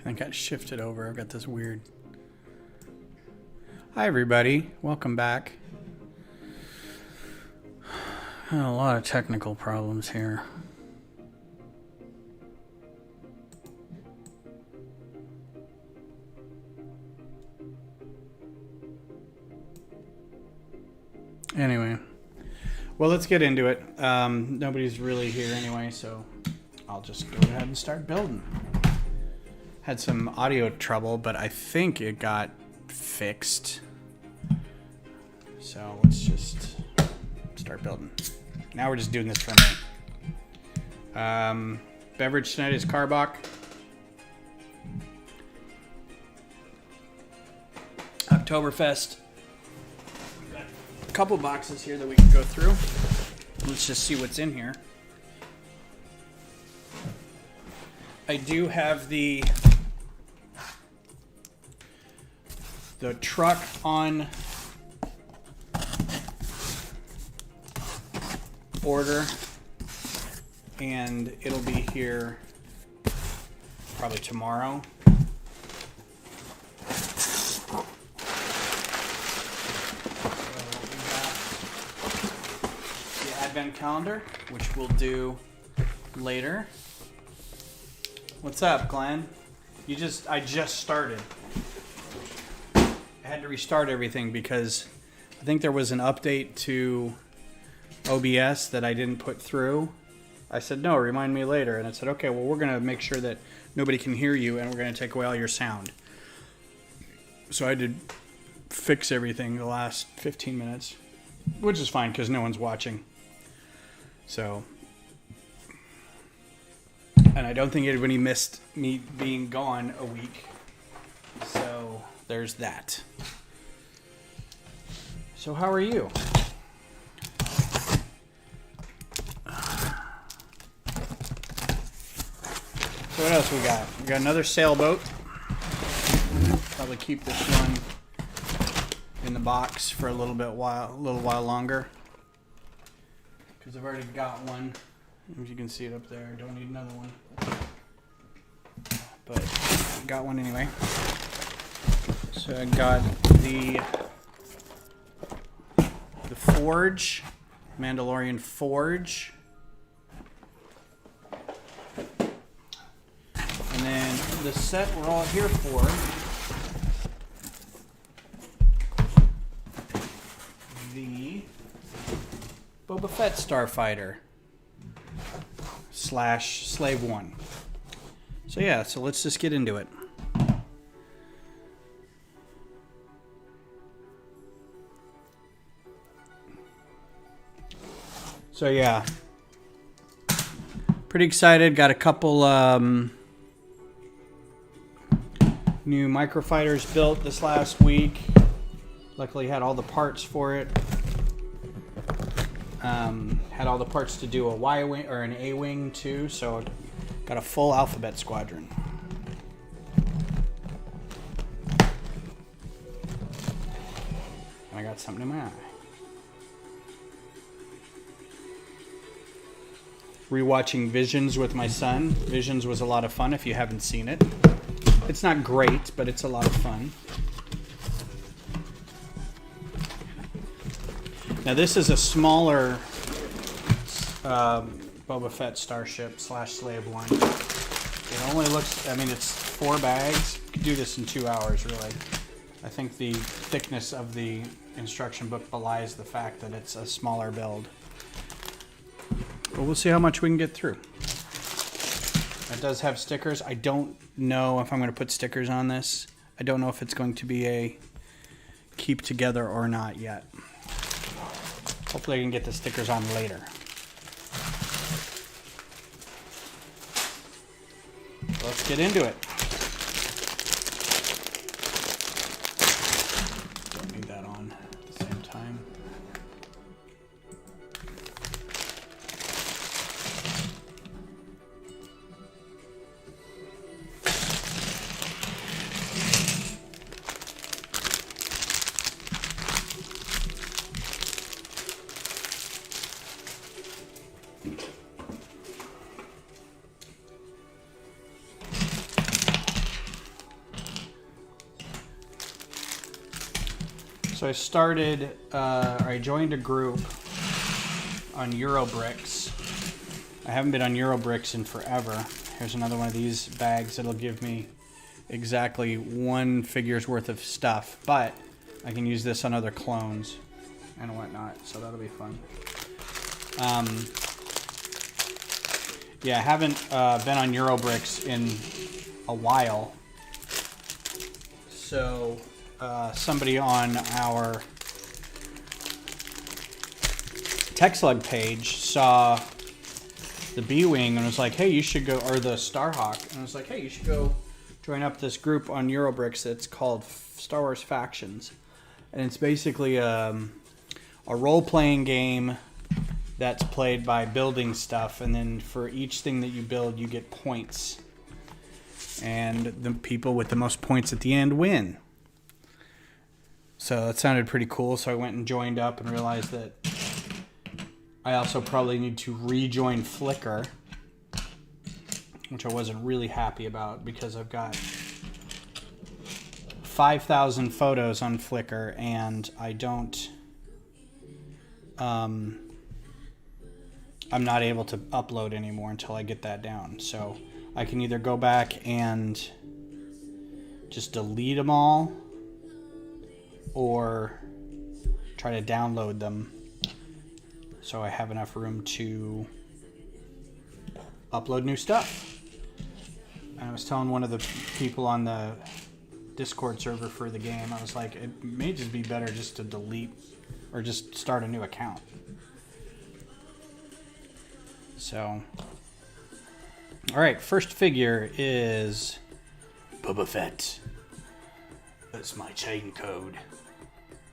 I got shifted over. I've got this weird... Hi, everybody. Welcome back. A lot of technical problems here. Anyway. Well, let's get into it. Nobody's really here anyway, so I'll just go ahead and start building. Had some audio trouble, but I think it got fixed. So let's just start building. Now we're just doing this for a minute. Beverage tonight is Carbach. Oktoberfest. We've got a couple boxes here that we can go through. Let's just see what's in here. I do have the truck on order, and it'll be here probably tomorrow. So we got the advent calendar, which we'll do later. What's up, Glenn? I just started. I had to restart everything because I think there was an update to OBS that I didn't put through. I said, no, remind me later. And it said, okay, well, we're going to make sure that nobody can hear you and we're going to take away all your sound. So I had to fix everything the last 15 minutes, which is fine because no one's watching. So, and I don't think anybody missed me being gone a week. So there's that. So how are you? So what else we got? We got another sailboat. Probably keep this one in the box for a little while longer. Because I've already got one. If you can see it up there, don't need another one. But got one anyway. So I got the forge, Mandalorian forge. And then the set we're all here for, the Boba Fett Starfighter / Slave 1. So yeah, so let's just get into it. So yeah, pretty excited. Got a couple new microfighters built this last week. Luckily had all the parts for it. Had all the parts to do a Y-wing or an A-wing too, so got a full alphabet squadron. And I got something in my eye. Rewatching Visions with my son. Visions was a lot of fun if you haven't seen it. It's not great, but it's a lot of fun. Now this is a smaller Boba Fett Starship / Slave 1. It only looks, I mean, it's 4 bags. You could do this in 2 hours, really. I think the thickness of the instruction book belies the fact that it's a smaller build. But we'll see how much we can get through. It does have stickers. I don't know if I'm going to put stickers on this. I don't know if it's going to be a keep together or not yet. Hopefully I can get the stickers on later. Let's get into it. Don't need that on at the same time. So I started, I joined a group on Eurobricks. I haven't been on Eurobricks in forever. Here's another one of these bags that'll give me exactly one figure's worth of stuff, but I can use this on other clones and whatnot, so that'll be fun. Yeah, I haven't been on Eurobricks in a while, so somebody on our Tech Slug page saw the B-Wing and was like, hey, you should go, or the Starhawk, and was like, hey, you should go join up this group on Eurobricks that's called Star Wars Factions. And it's basically a role-playing game that's played by building stuff, and then for each thing that you build, you get points. And the people with the most points at the end win. So that sounded pretty cool, so I went and joined up and realized that I also probably need to rejoin Flickr, which I wasn't really happy about because I've got 5,000 photos on Flickr and I don't, I'm not able to upload anymore until I get that down. So I can either go back and just delete them all or try to download them so I have enough room to upload new stuff. And I was telling one of the people on the Discord server for the game, I was like, it may just be better just to delete or just start a new account. So, all right, first figure is Boba Fett. That's my chain code.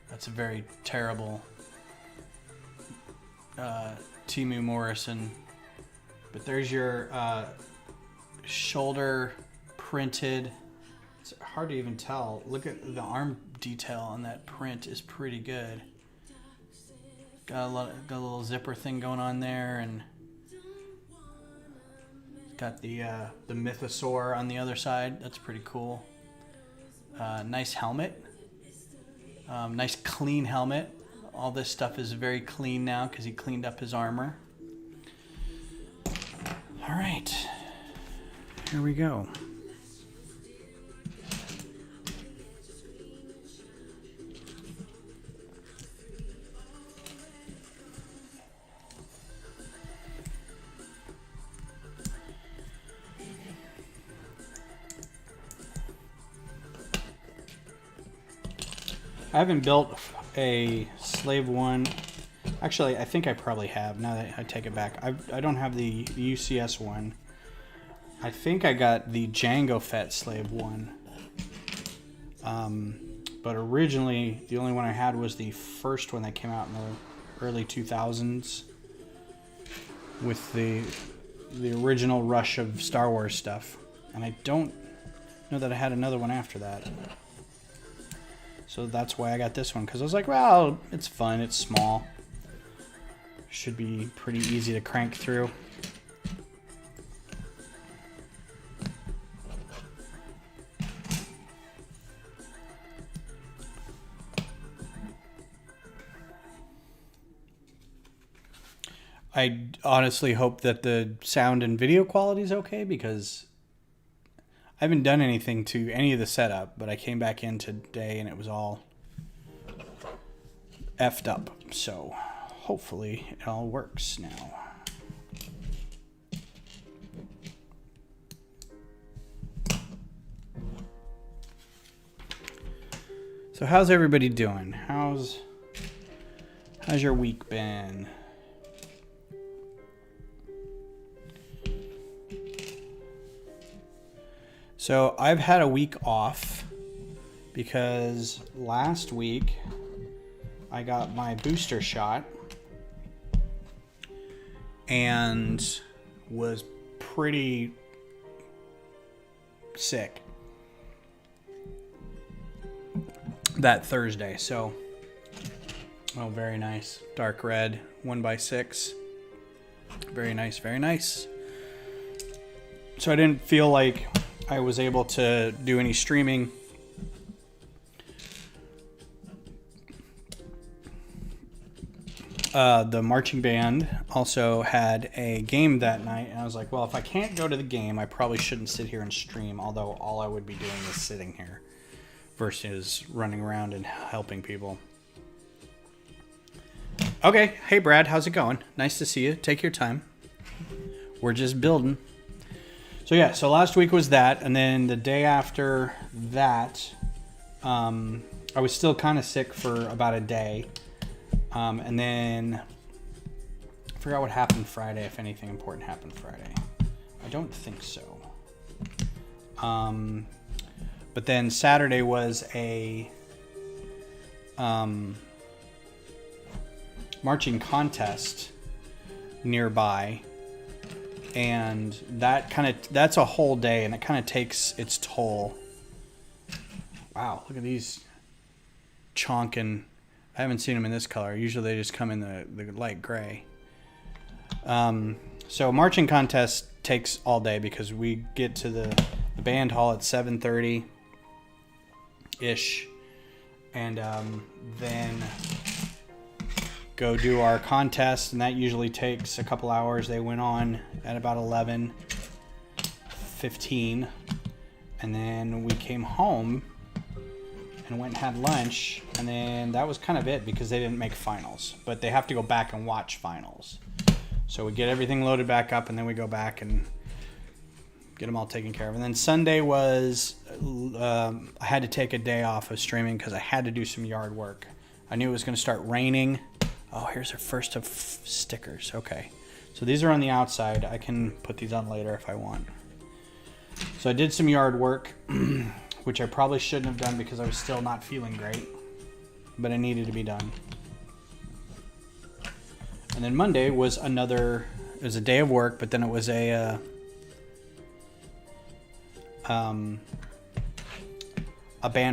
That's a very terrible Timu Morrison. But there's your shoulder printed. It's hard to even tell. Look at the arm detail on that print is pretty good. Got a little zipper thing going on there, and got the mythosaur on the other side. That's pretty cool. Nice helmet. Nice clean helmet. All this stuff is very clean now because he cleaned up his armor. All right, here we go. I haven't built a Slave 1. Actually, I think I probably have, now that I take it back. I don't have the UCS one. I think I got the Jango Fett Slave 1. But originally, the only one I had was the first one that came out in the early 2000s with the original rush of Star Wars stuff. And I don't know that I had another one after that. So that's why I got this one, because I was like, well, it's fun, it's small. Should be pretty easy to crank through. I honestly hope that the sound and video quality is okay, because I haven't done anything to any of the setup, but I came back in today and it was all effed up. So hopefully it all works now. So how's everybody doing? How's your week been? So I've had a week off because last week I got my booster shot and was pretty sick that Thursday. So, oh, very nice. Dark red, 1x6. Very nice, very nice. So I didn't feel like I was able to do any streaming the marching band also had a game that night, and I was like, well, if I can't go to the game, I probably shouldn't sit here and stream, although all I would be doing is sitting here versus running around and helping people. Okay, hey Brad, how's it going? Nice to see you. Take your time. We're just building. So yeah, so last week was that, and then the day after that, I was still kind of sick for about a day. And then I forgot what happened Friday, if anything important happened Friday. I don't think so. But then Saturday was a marching contest nearby. And that's a whole day, and it kind of takes its toll. Wow, look at these chonkin'. I haven't seen them in this color. Usually they just come in the light gray. So marching contest takes all day because we get to the band hall at 7:30-ish. And then go do our contest. And that usually takes a couple hours. They went on at about 11:15. And then we came home and went and had lunch, and then that was kind of it because they didn't make finals, but they have to go back and watch finals. So we get everything loaded back up, and then we go back and get them all taken care of. And then Sunday was I had to take a day off of streaming because I had to do some yard work. I knew it was going to start raining. Oh, here's our first of stickers. Okay, so these are on the outside. I can put these on later if I want. So I did some yard work, which I probably shouldn't have done because I was still not feeling great, but it needed to be done. And then Monday was it was a day of work, but then it was a band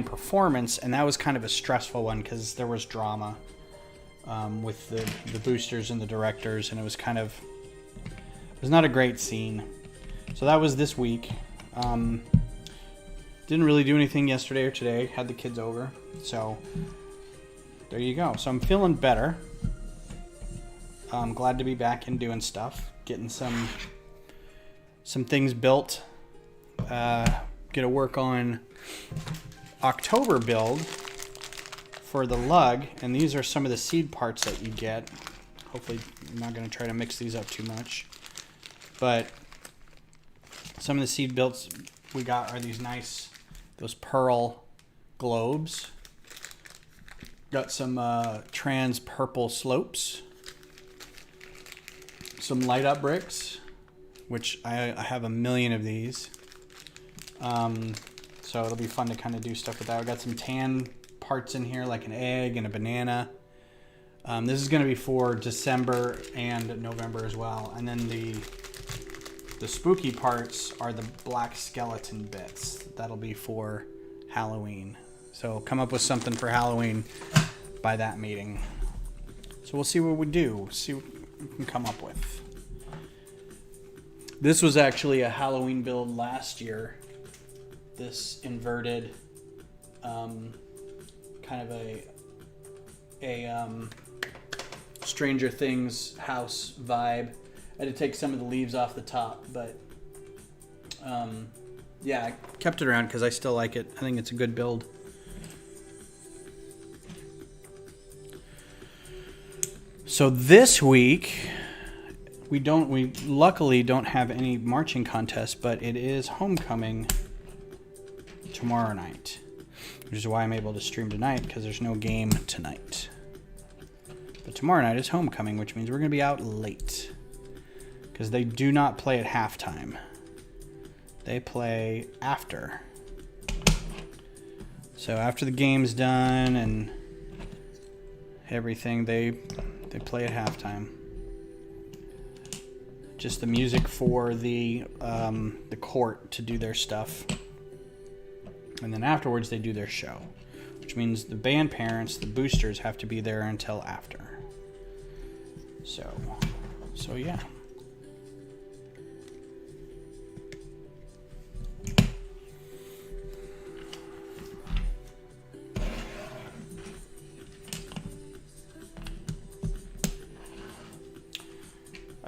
performance, and that was kind of a stressful one because there was drama with the boosters and the directors, and it was not a great scene. So that was this week. Didn't really do anything yesterday or today. Had the kids over. So there you go. So I'm feeling better. I'm glad to be back and doing stuff. Getting some things built. Gonna work on October build for the lug. And these are some of the seed parts that you get. Hopefully I'm not going to try to mix these up too much. But some of the seed builds we got are those pearl globes. Got some trans purple slopes. Some light up bricks, which I have a million of these. So it'll be fun to kind of do stuff with that. We got some tan parts in here, like an egg and a banana. This is going to be for December and November as well. And then the spooky parts are the black skeleton bits. That'll be for Halloween. So come up with something for Halloween by that meeting. So we'll see what we do. See what we can come up with. This was actually a Halloween build last year. This inverted kind of a Stranger Things house vibe. I had to take some of the leaves off the top, but yeah, I kept it around because I still like it. I think it's a good build. So this week, we luckily don't have any marching contests, but it is homecoming tomorrow night, which is why I'm able to stream tonight, because there's no game tonight. But tomorrow night is homecoming, which means we're going to be out late, because they do not play at halftime. They play after. So after the game's done and everything, they play at halftime. Just the music for the court to do their stuff. And then afterwards they do their show, which means the band parents, the boosters, have to be there until after. So yeah.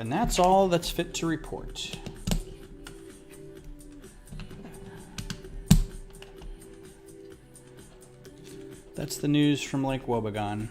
And that's all that's fit to report. That's the news from Lake Wobegon.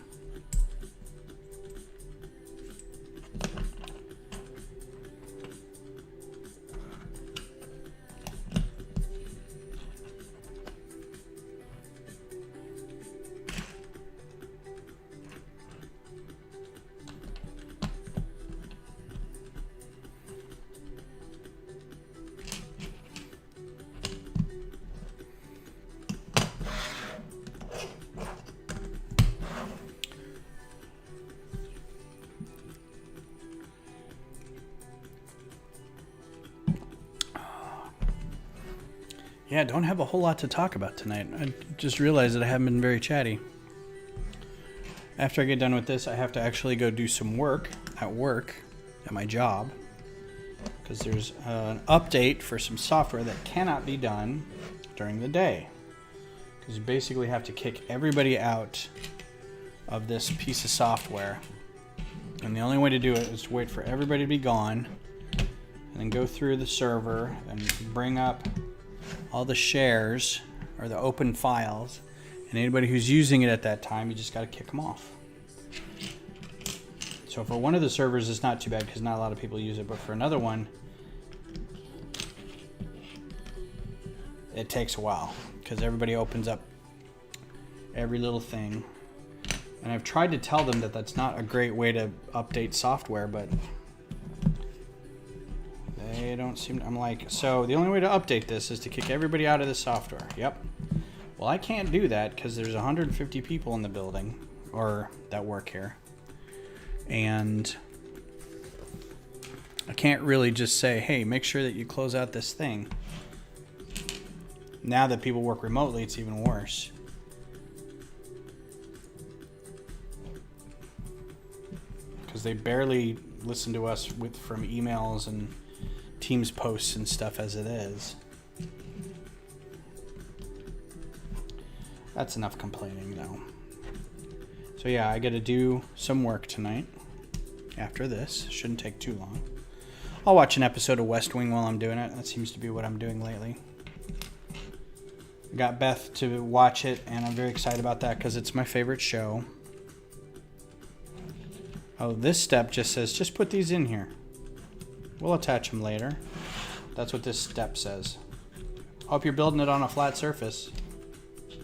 Yeah, don't have a whole lot to talk about tonight. I just realized that I haven't been very chatty. After I get done with this, I have to actually go do some work at my job, because there's an update for some software that cannot be done during the day. Because you basically have to kick everybody out of this piece of software. And the only way to do it is to wait for everybody to be gone, and then go through the server and bring up all the shares or the open files, and anybody who's using it at that time, you just got to kick them off. So for one of the servers, it's not too bad because not a lot of people use it, but for another one, it takes a while because everybody opens up every little thing. And I've tried to tell them that that's not a great way to update software, but they don't seem to. I'm like, so the only way to update this is to kick everybody out of the software. Yep. Well, I can't do that because there's 150 people in the building or that work here. And I can't really just say, hey, make sure that you close out this thing. Now that people work remotely, it's even worse. Because they barely listen to us from emails and Teams posts and stuff as it is. That's enough complaining though. So yeah, I gotta do some work tonight after this. Shouldn't take too long. I'll watch an episode of West Wing while I'm doing it. That seems to be what I'm doing lately. I got Beth to watch it and I'm very excited about that because it's my favorite show. Oh, this step just says, just put these in here. We'll attach them later. That's what this step says. Hope you're building it on a flat surface.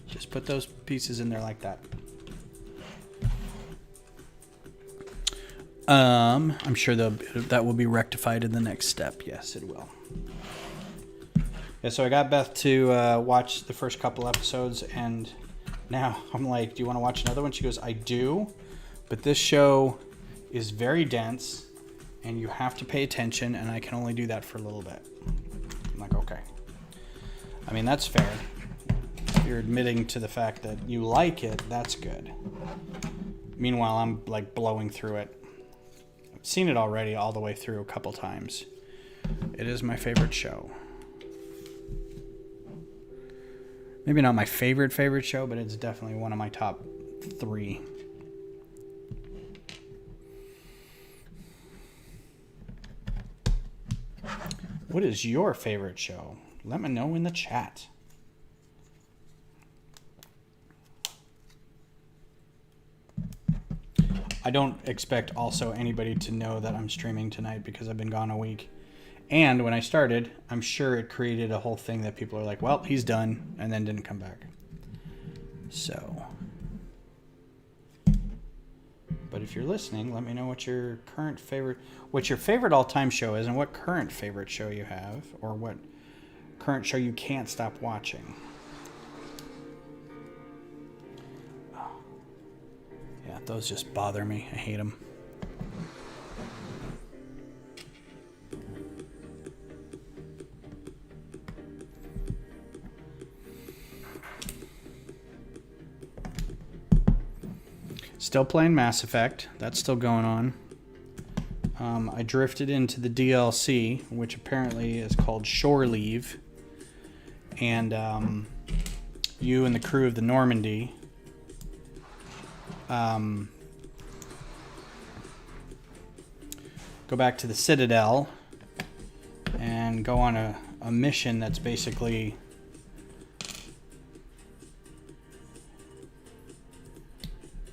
Just put those pieces in there like that. I'm sure that will be rectified in the next step. Yes, it will. Yeah, so I got Beth to watch the first couple episodes, and now I'm like, do you want to watch another one? She goes, I do, but this show is very dense, and you have to pay attention, and I can only do that for a little bit. I'm like, okay. I mean, that's fair. If you're admitting to the fact that you like it, that's good. Meanwhile, I'm like blowing through it. I've seen it already all the way through a couple times. It is my favorite show. Maybe not my favorite show, but it's definitely one of my top 3. What is your favorite show? Let me know in the chat. I don't expect also anybody to know that I'm streaming tonight because I've been gone a week. And when I started, I'm sure it created a whole thing that people are like, well, he's done, and then didn't come back. So. But if you're listening, let me know what your favorite all-time show is and what current favorite show you have, or what current show you can't stop watching. Oh. Yeah, those just bother me. I hate them. Still playing Mass Effect. That's still going on. I drifted into the DLC, which apparently is called Shore Leave. And you and the crew of the Normandy go back to the Citadel and go on a mission that's basically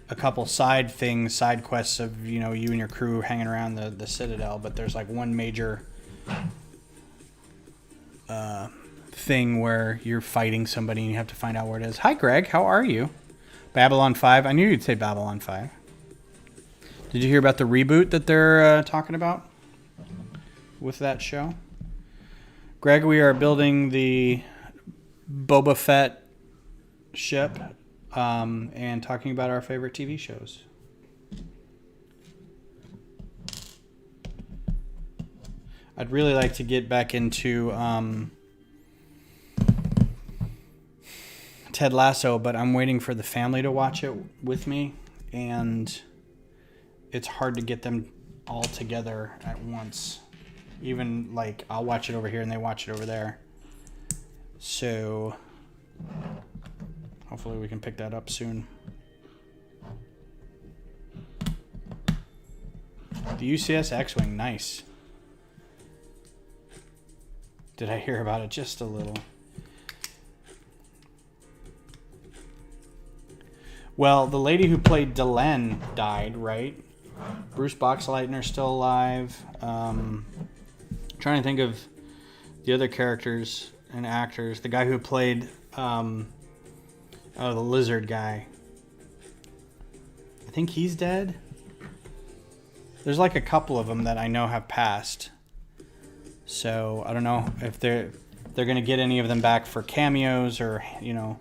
a couple side quests of, you know, you and your crew hanging around the Citadel, but there's like one major thing where you're fighting somebody and you have to find out where it is. Hi, Greg. How are you? Babylon 5. I knew you'd say Babylon 5. Did you hear about the reboot that they're talking about with that show? Greg, we are building the Boba Fett ship and talking about our favorite TV shows. I'd really like to get back into Ted Lasso, but I'm waiting for the family to watch it with me, and it's hard to get them all together at once. Even like I'll watch it over here and they watch it over there. So hopefully we can pick that up soon. The UCS X-Wing, nice. Did I hear about it just a little? Well, the lady who played Delenn died, right? Bruce Boxleitner's still alive. Trying to think of the other characters and actors. The guy who played the lizard guy. I think he's dead. There's like a couple of them that I know have passed. So I don't know if they're going to get any of them back for cameos, or, you know,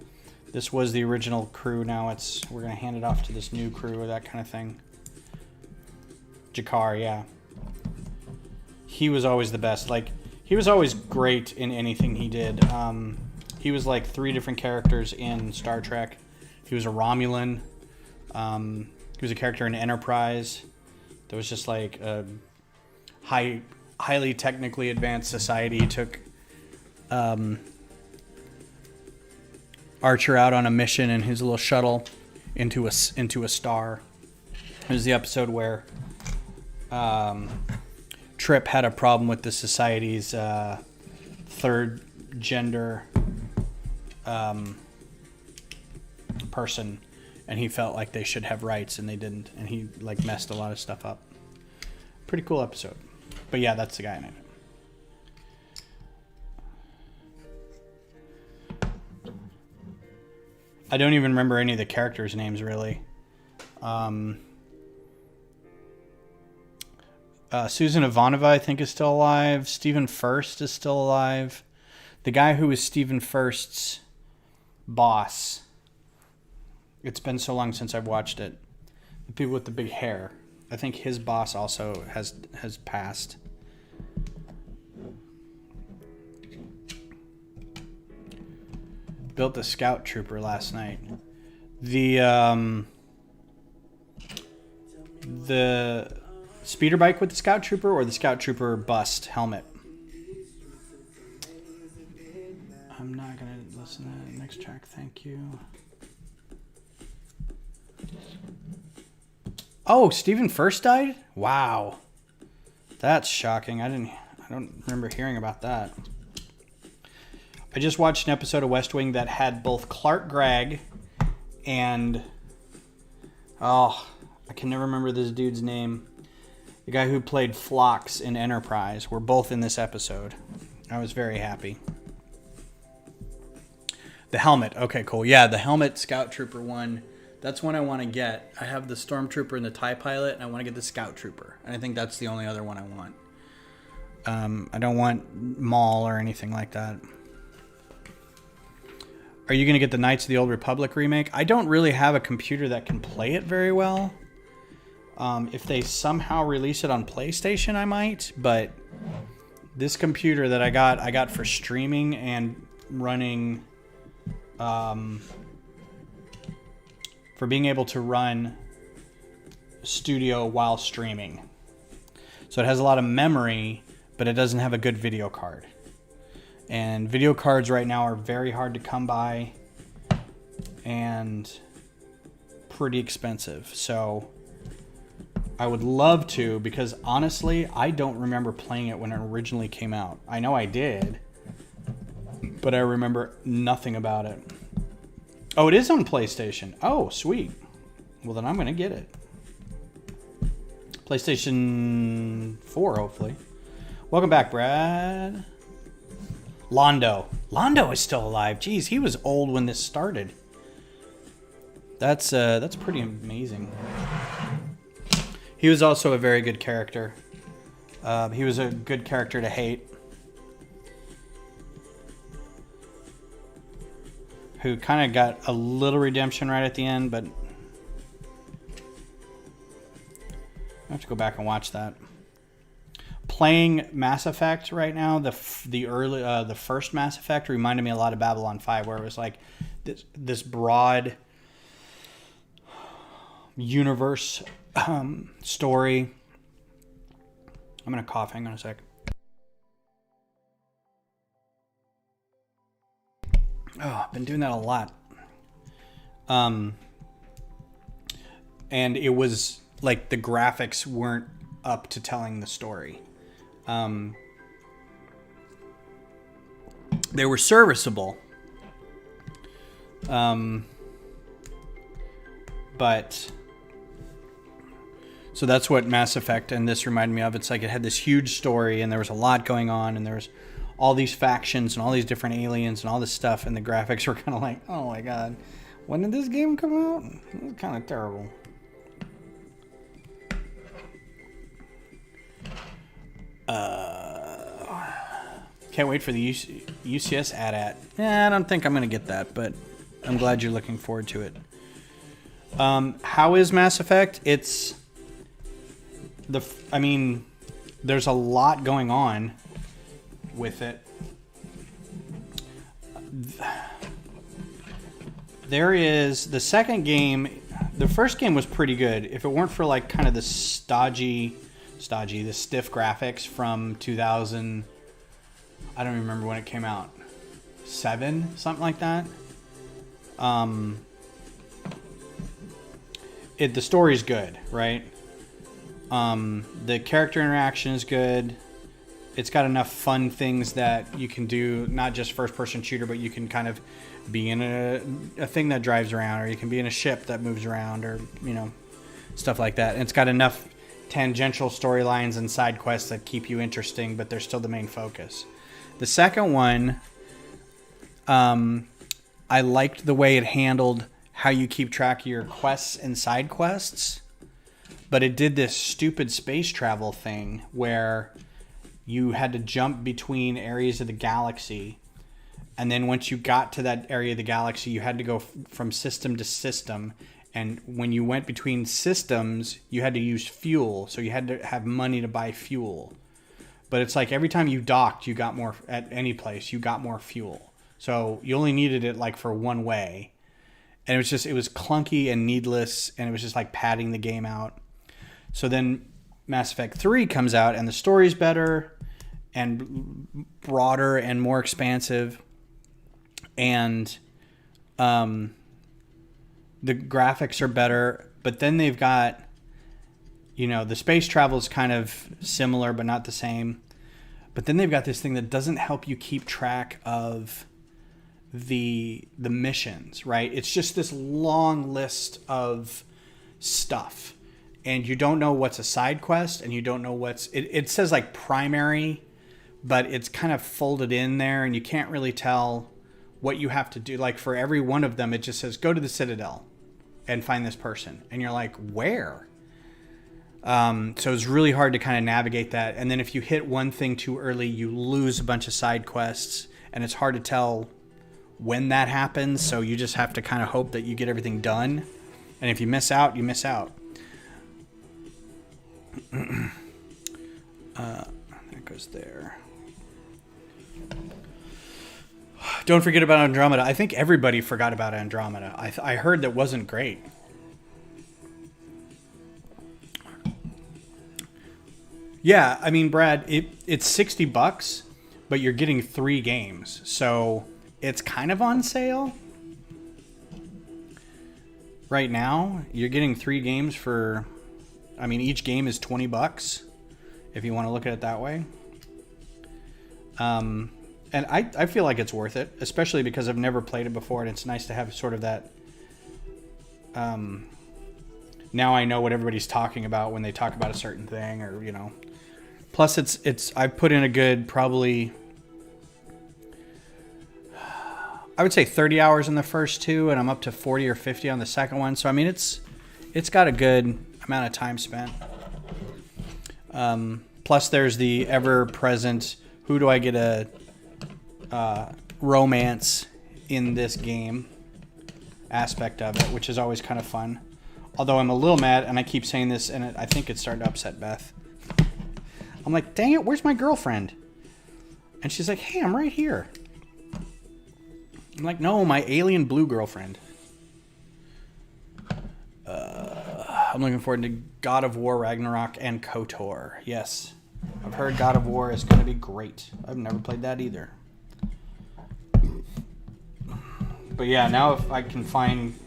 this was the original crew. Now we're going to hand it off to this new crew or that kind of thing. Jakar, yeah. He was always the best. Like, he was always great in anything he did. He was like 3 different characters in Star Trek. He was a Romulan. He was a character in Enterprise. There was just like a highly technically advanced society. He took Archer out on a mission in his little shuttle into a star. It was the episode where Trip had a problem with the society's third gender person, and he felt like they should have rights and they didn't, and he like messed a lot of stuff up. Pretty cool episode. But yeah, that's the guy in it. I don't even remember any of the characters' names, really. Susan Ivanova, I think, is still alive. Stephen Furst is still alive. The guy who was Stephen Furst's boss. It's been so long since I've watched it. The people with the big hair. I think his boss also has passed. Built the Scout Trooper last night. The speeder bike with the Scout Trooper, or the Scout Trooper bust helmet? I'm not going to listen to the next track. Thank you. Oh, Stephen Furst died? Wow. That's shocking. I don't remember hearing about that. I just watched an episode of West Wing that had both Clark Gregg and I can never remember this dude's name. The guy who played Phlox in Enterprise were both in this episode. I was very happy. The helmet. Okay, cool. Yeah, the helmet Scout Trooper one. That's one I want to get. I have the Stormtrooper and the TIE Pilot, and I want to get the Scout Trooper. And I think that's the only other one I want. I don't want Maul or anything like that. Are you going to get the Knights of the Old Republic remake? I don't really have a computer that can play it very well. If they somehow release it on PlayStation, I might. But this computer that I got for streaming and running... for being able to run Studio while streaming. So it has a lot of memory, but it doesn't have a good video card. And video cards right now are very hard to come by and pretty expensive. So I would love to, because honestly, I don't remember playing it when it originally came out. I know I did, but I remember nothing about it. Oh, it is on PlayStation. Oh, sweet. Well, then I'm going to get it. PlayStation 4, hopefully. Welcome back, Brad. Londo. Londo is still alive. Jeez, he was old when this started. That's pretty amazing. He was also a very good character. He was a good character to hate. Who kind of got a little redemption right at the end, but I have to go back and watch that. Playing Mass Effect right now, the first Mass Effect reminded me a lot of Babylon 5, where it was like this broad universe story. I'm gonna cough. Hang on a sec. Oh, I've been doing that a lot. And it was like the graphics weren't up to telling the story. They were serviceable. But so that's what Mass Effect and this reminded me of. It's like it had this huge story and there was a lot going on and there was all these factions and all these different aliens and all this stuff, and the graphics were kind of like, oh my god, when did this game come out? It was kind of terrible. Can't wait for the UCS AT-AT. I don't think I'm going to get that, but I'm glad you're looking forward to it. How is Mass Effect? It's I mean, there's a lot going on with it. There is the second game. The first game was pretty good. If it weren't for like kind of the the stiff graphics from 2000. I don't remember when it came out. 7, something like that. The story's good, right? The character interaction is good. It's got enough fun things that you can do, not just first-person shooter, but you can kind of be in a thing that drives around, or you can be in a ship that moves around, or, you know, stuff like that. And it's got enough tangential storylines and side quests that keep you interesting, but they're still the main focus. The second one, I liked the way it handled how you keep track of your quests and side quests, but it did this stupid space travel thing where you had to jump between areas of the galaxy, and then once you got to that area of the galaxy, you had to go from system to system, and when you went between systems, you had to use fuel, so you had to have money to buy fuel. But it's like every time you docked, you got more at any place, you got more fuel. So you only needed it like for one way. And it was clunky and needless, and it was just like padding the game out. So then Mass Effect 3 comes out, and the story's better and broader and more expansive. And the graphics are better, but then they've got, you know, the space travel is kind of similar but not the same. But then they've got this thing that doesn't help you keep track of the missions, right? It's just this long list of stuff, and you don't know what's a side quest, and you don't know what's it says like primary, but it's kind of folded in there, and you can't really tell what you have to do. Like for every one of them, it just says go to the Citadel and find this person, and you're like, where? So it's really hard to kind of navigate that. And then if you hit one thing too early, you lose a bunch of side quests, and it's hard to tell when that happens. So you just have to kind of hope that you get everything done. And if you miss out, you miss out. That goes there. Don't forget about Andromeda. I think everybody forgot about Andromeda. I heard that wasn't great. Yeah, I mean, Brad, it's $60, but you're getting 3 games, so it's kind of on sale right now. You're getting 3 games for I mean, each game is $20 if you want to look at it that way. And I feel like it's worth it, especially because I've never played it before, and it's nice to have sort of that. Now I know what everybody's talking about when they talk about a certain thing, or you know. Plus, it's I've put in a good probably, I would say 30 hours in the first two, and I'm up to 40 or 50 on the second one. So I mean, it's got a good amount of time spent. Plus, there's the ever-present, who do I get a romance in this game aspect of it, which is always kind of fun. Although I'm a little mad, and I keep saying this, and I think it's starting to upset Beth. I'm like, dang it, where's my girlfriend? And she's like, hey, I'm right here. I'm like, no, my alien blue girlfriend. I'm looking forward to God of War Ragnarok and KOTOR. Yes, I've heard God of War is going to be great. I've never played that either. But yeah, now if I can find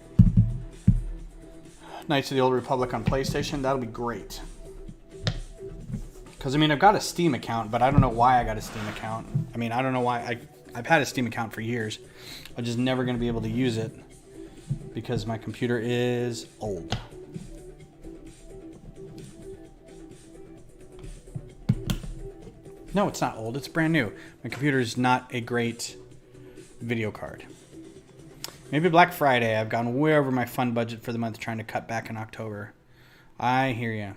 Knights of the Old Republic on PlayStation, that'll be great. Because, I mean, I've got a Steam account, but I don't know why I got a Steam account. I mean, I don't know why. I've had a Steam account for years. I'm just never going to be able to use it because my computer is old. No, it's not old. It's brand new. My computer is not a great video card. Maybe Black Friday. I've gone way over my fund budget for the month trying to cut back in October. I hear you.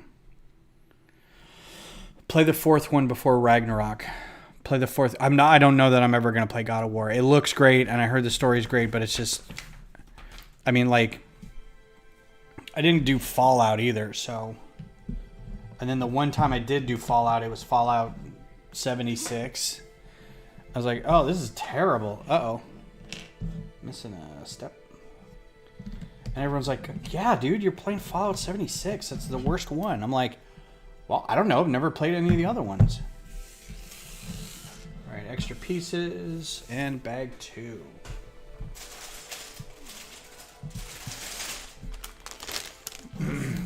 Play the fourth one before Ragnarok. Play the fourth. I don't know that I'm ever going to play God of War. It looks great, and I heard the story's great, but it's just, I mean, like, I didn't do Fallout either, so. And then the one time I did do Fallout, it was Fallout 76. I was like, oh, this is terrible. Uh-oh. Missing a step. And everyone's like, yeah, dude, you're playing Fallout 76. That's the worst one. I'm like, well, I don't know. I've never played any of the other ones. All right, extra pieces and bag 2.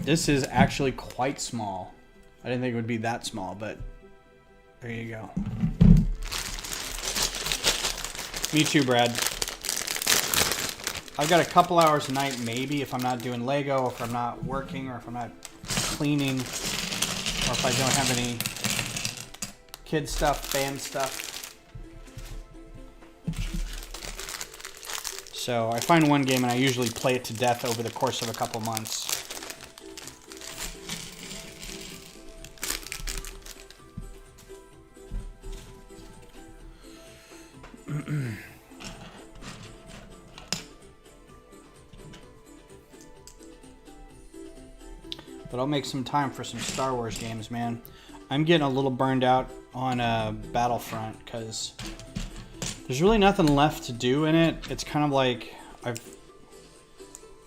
This is actually quite small. I didn't think it would be that small, but there you go. Me too, Brad. I've got a couple hours a night, maybe, if I'm not doing Lego, if I'm not working, or if I'm not cleaning, or if I don't have any kid stuff, band stuff. So I find one game and I usually play it to death over the course of a couple months. But I'll make some time for some Star Wars games, man. I'm getting a little burned out on Battlefront because there's really nothing left to do in it. It's kind of like I've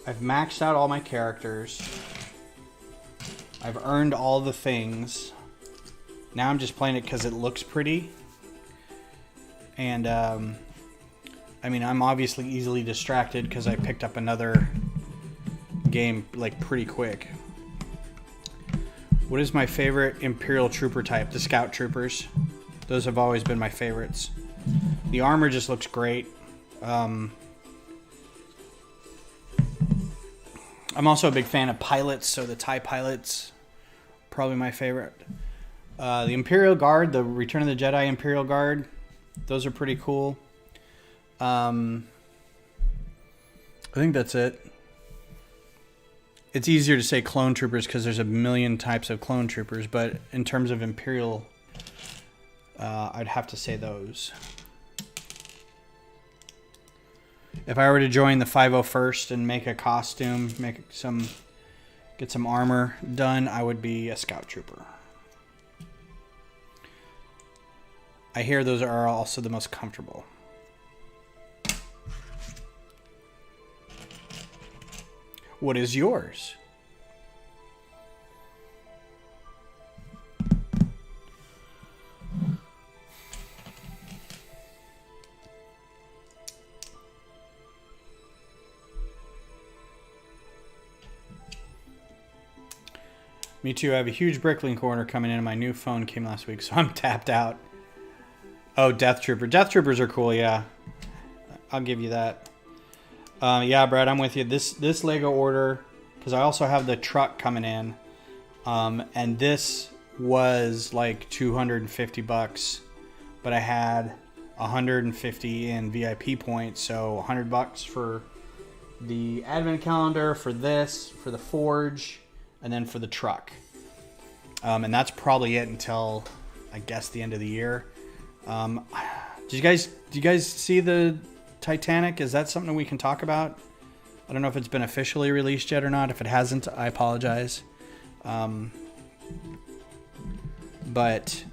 maxed out all my characters. I've earned all the things. Now I'm just playing it because it looks pretty. And I mean, I'm obviously easily distracted because I picked up another game like pretty quick. What is my favorite Imperial trooper type? The Scout Troopers. Those have always been my favorites. The armor just looks great. I'm also a big fan of pilots, so the TIE pilots, probably my favorite. The Imperial Guard, the Return of the Jedi Imperial Guard, those are pretty cool. I think that's it. It's easier to say clone troopers because there's a million types of clone troopers, but in terms of Imperial, I'd have to say those. If I were to join the 501st and make a costume, get some armor done, I would be a Scout Trooper. I hear those are also the most comfortable. What is yours? Me too. I have a huge Bricklink order coming in. My new phone came last week, so I'm tapped out. Oh, Death Trooper. Death Troopers are cool, yeah. I'll give you that. Yeah, Brad, I'm with you. This Lego order, because I also have the truck coming in, and this was like $250, but I had 150 in VIP points, so $100 for the advent calendar, for this, for the forge, and then for the truck. And that's probably it until, I guess, the end of the year. Do you guys see the Titanic? Is that something we can talk about? I don't know if it's been officially released yet or not. If it hasn't, I apologize. But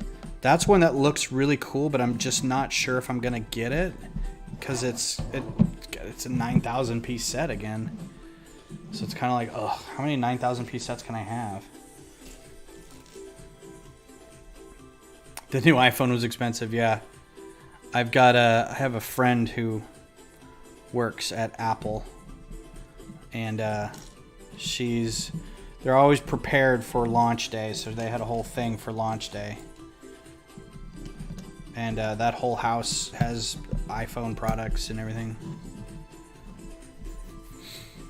that's one that looks really cool, but I'm just not sure if I'm gonna get it because it's a 9,000 piece set again. So it's kind of like, oh, how many 9,000 piece sets can I have? The new iPhone was expensive, yeah. I have a friend who works at Apple, and they're always prepared for launch day, so they had a whole thing for launch day. And that whole house has iPhone products and everything.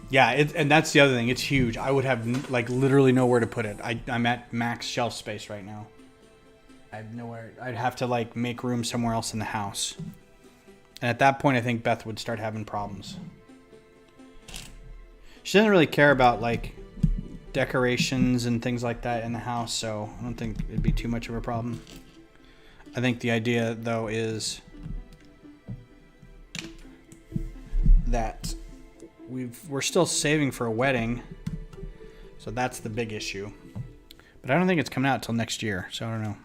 Yeah, and that's the other thing. It's huge. I would have like literally nowhere to put it. I'm at max shelf space right now. I have nowhere. I'd have to like make room somewhere else in the house. And at that point, I think Beth would start having problems. She doesn't really care about like decorations and things like that in the house, so I don't think it'd be too much of a problem. I think the idea though is that we're still saving for a wedding, so that's the big issue. But I don't think it's coming out till next year, so I don't know.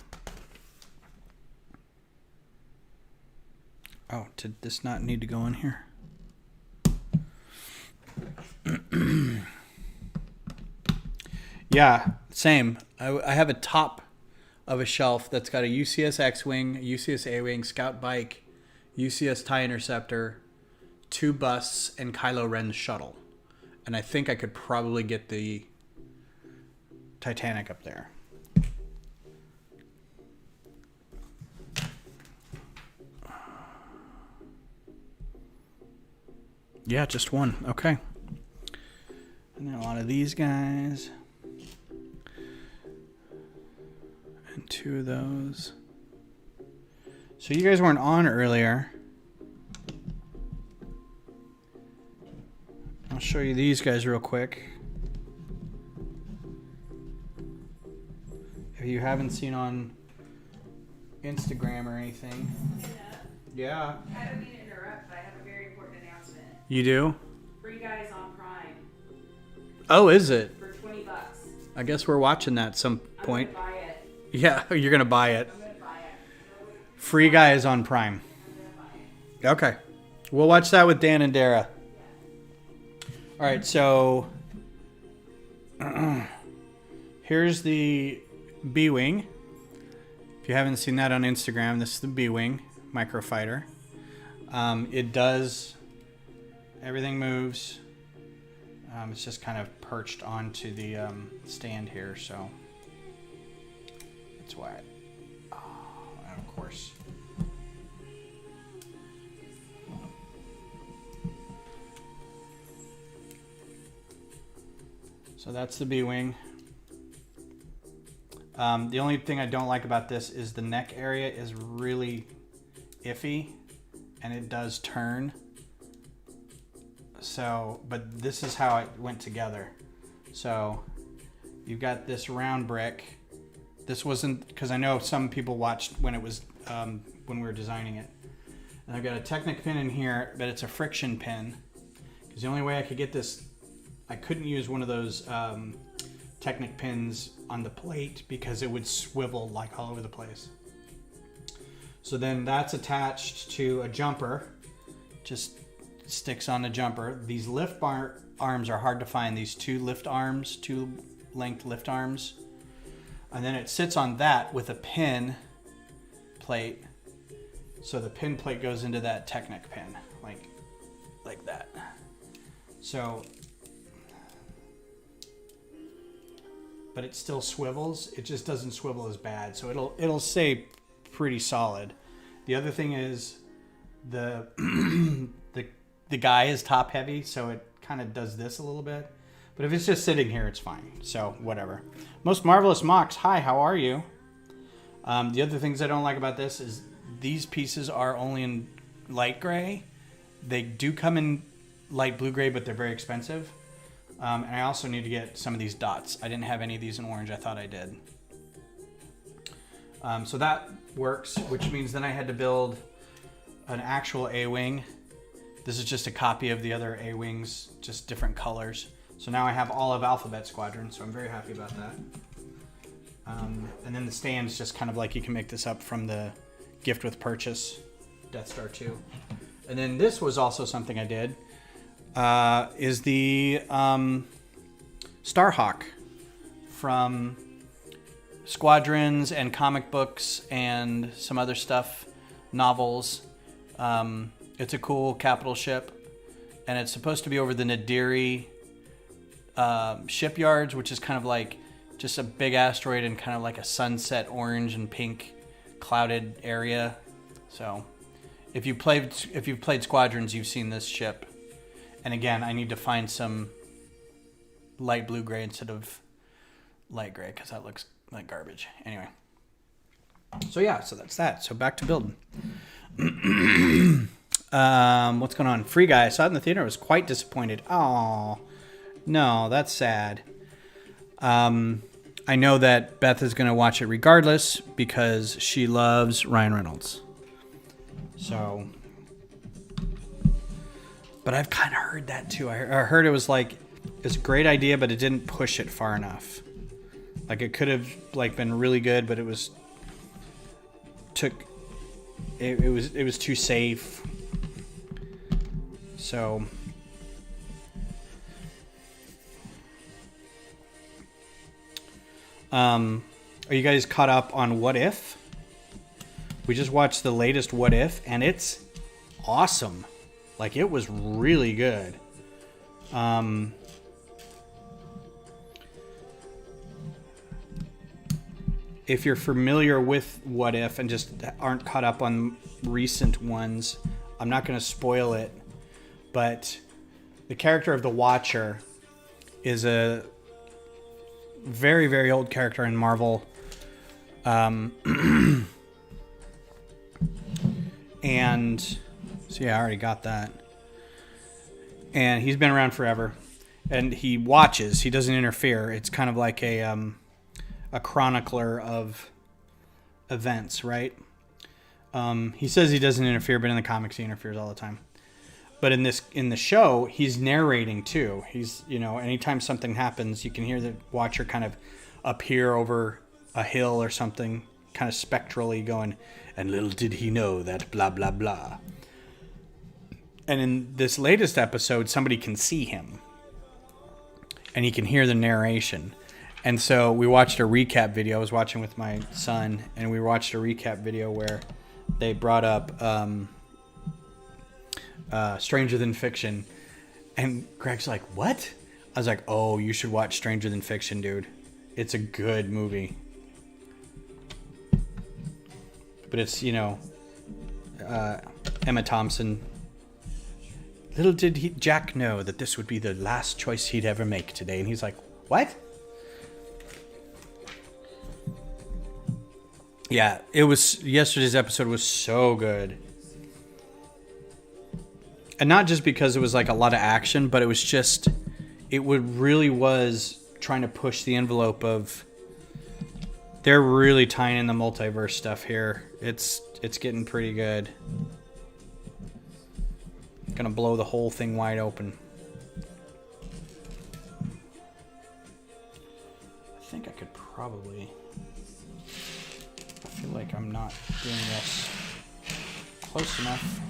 Oh, did this not need to go in here? Yeah, same. I have a top of a shelf that's got a UCS X-Wing, a UCS A-Wing, Scout Bike, UCS TIE Interceptor, 2 busts, and Kylo Ren's shuttle. And I think I could probably get the Titanic up there. Yeah, just one. Okay. And then a lot of these guys. And 2 of those. So you guys weren't on earlier. I'll show you these guys real quick. If you haven't seen on Instagram or anything. Yeah. I don't mean to interrupt, but I have a very important announcement. You do? For you guys on Prime. Oh, is it? For $20. I guess we're watching that at some point. I'm gonna buy it. Yeah, you're gonna buy it. I'm gonna buy it. Free Guys on Prime. I'm gonna buy it. Okay. We'll watch that with Dan and Dara. All right, so here's the B-Wing. If you haven't seen that on Instagram, this is the B-Wing microfighter. It does, everything moves. It's just kind of perched onto the stand here, so that's why. And of course. So that's the B-Wing. The only thing I don't like about this is the neck area is really iffy, and it does turn. So, but this is how it went together. So you've got this round brick. This wasn't, because I know some people watched when it was, when we were designing it. And I've got a Technic pin in here, but it's a friction pin. Because the only way I could get this, I couldn't use one of those Technic pins on the plate because it would swivel like all over the place. So then that's attached to a jumper, just sticks on the jumper. These lift arms are hard to find, these 2 lift arms, 2 length lift arms. And then it sits on that with a pin plate. So the pin plate goes into that Technic pin, like that. So but it still swivels. It just doesn't swivel as bad, so it'll stay pretty solid. The other thing is the the guy is top heavy, so it kind of does this a little bit. But if it's just sitting here, it's fine. So whatever. Most Marvelous Mox, hi, how are you? The other things I don't like about this is these pieces are only in light gray. They do come in light blue gray, but they're very expensive. And I also need to get some of these dots. I didn't have any of these in orange. I thought I did. So that works, which means then I had to build an actual A-Wing. This is just a copy of the other A-Wings, just different colors. So now I have all of Alphabet Squadron, so I'm very happy about that. And then the stand's just kind of like you can make this up from the gift with purchase, Death Star 2. And then this was also something I did, is the Starhawk from Squadrons and comic books and some other stuff, novels. It's a cool capital ship, and it's supposed to be over the Nadiri shipyards, which is kind of like just a big asteroid and kind of like a sunset orange and pink clouded area. So if you've played Squadrons, you've seen this ship. And again, I need to find some light blue gray instead of light gray because that looks like garbage. Anyway. So yeah, so that's that. So back to building. What's going on? Free Guy. I saw it in the theater. I was quite disappointed. Oh, no, that's sad. I know that Beth is going to watch it regardless because she loves Ryan Reynolds. So, but I've kind of heard that too. I heard it was like, it's a great idea, but it didn't push it far enough. Like it could have like been really good, but it was too safe. So are you guys caught up on What If? We just watched the latest What If, and it's awesome. Like it was really good. If you're familiar with What If and just aren't caught up on recent ones, I'm not going to spoil it, but the character of the Watcher is a very, very old character in Marvel. And so yeah, I already got that. And he's been around forever. And he watches. He doesn't interfere. It's kind of like a chronicler of events, right? He says he doesn't interfere, but in the comics he interferes all the time. But in the show, he's narrating too. He's, anytime something happens, you can hear the Watcher kind of appear over a hill or something, kind of spectrally going, and little did he know that blah, blah, blah. And in this latest episode, somebody can see him. And he can hear the narration. And so we watched a recap video. I was watching with my son, and we watched a recap video where they brought up Stranger Than Fiction. And Greg's like, what? I was like, oh, you should watch Stranger Than Fiction, dude. It's a good movie. But it's, Emma Thompson. Little did Jack know that this would be the last choice he'd ever make today. And he's like, what? Yeah, yesterday's episode was so good. And not just because it was like a lot of action, but it really was trying to push the envelope of, they're really tying in the multiverse stuff here. It's getting pretty good. Gonna blow the whole thing wide open. I think I could probably, I feel like I'm not doing this close enough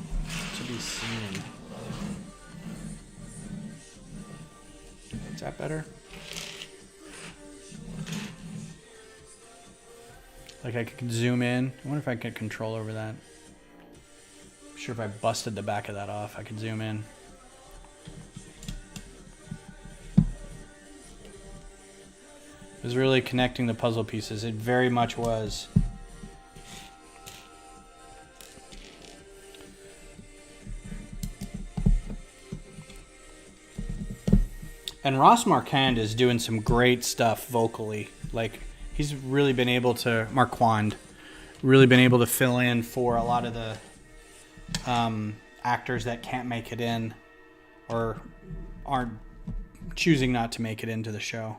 to be seen. Is that better? Like I could zoom in. I wonder if I could control over that. I'm sure if I busted the back of that off, I could zoom in. It was really connecting the puzzle pieces. It very much was. And Ross Marquand is doing some great stuff vocally. Like, he's really been able to, Marquand, really been able to fill in for a lot of the actors that can't make it in or aren't choosing not to make it into the show.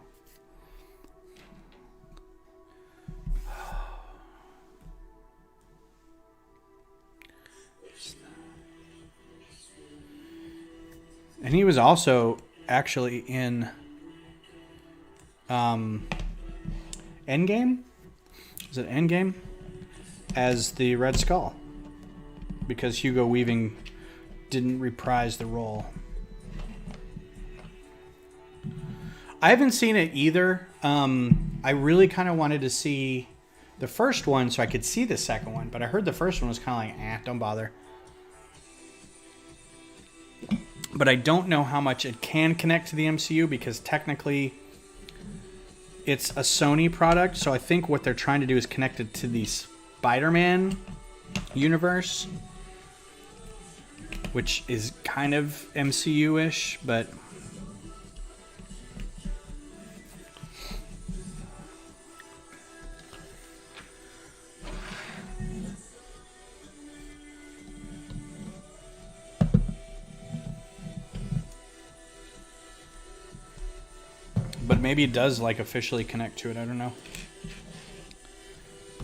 And he was also actually in Endgame? Is it Endgame? As the Red Skull. Because Hugo Weaving didn't reprise the role. I haven't seen it either. I really kind of wanted to see the first one so I could see the second one. But I heard the first one was kind of like, don't bother. But I don't know how much it can connect to the MCU because technically it's a Sony product. So I think what they're trying to do is connect it to the Spider-Man universe, which is kind of MCU-ish, but maybe it does like officially connect to it. I don't know.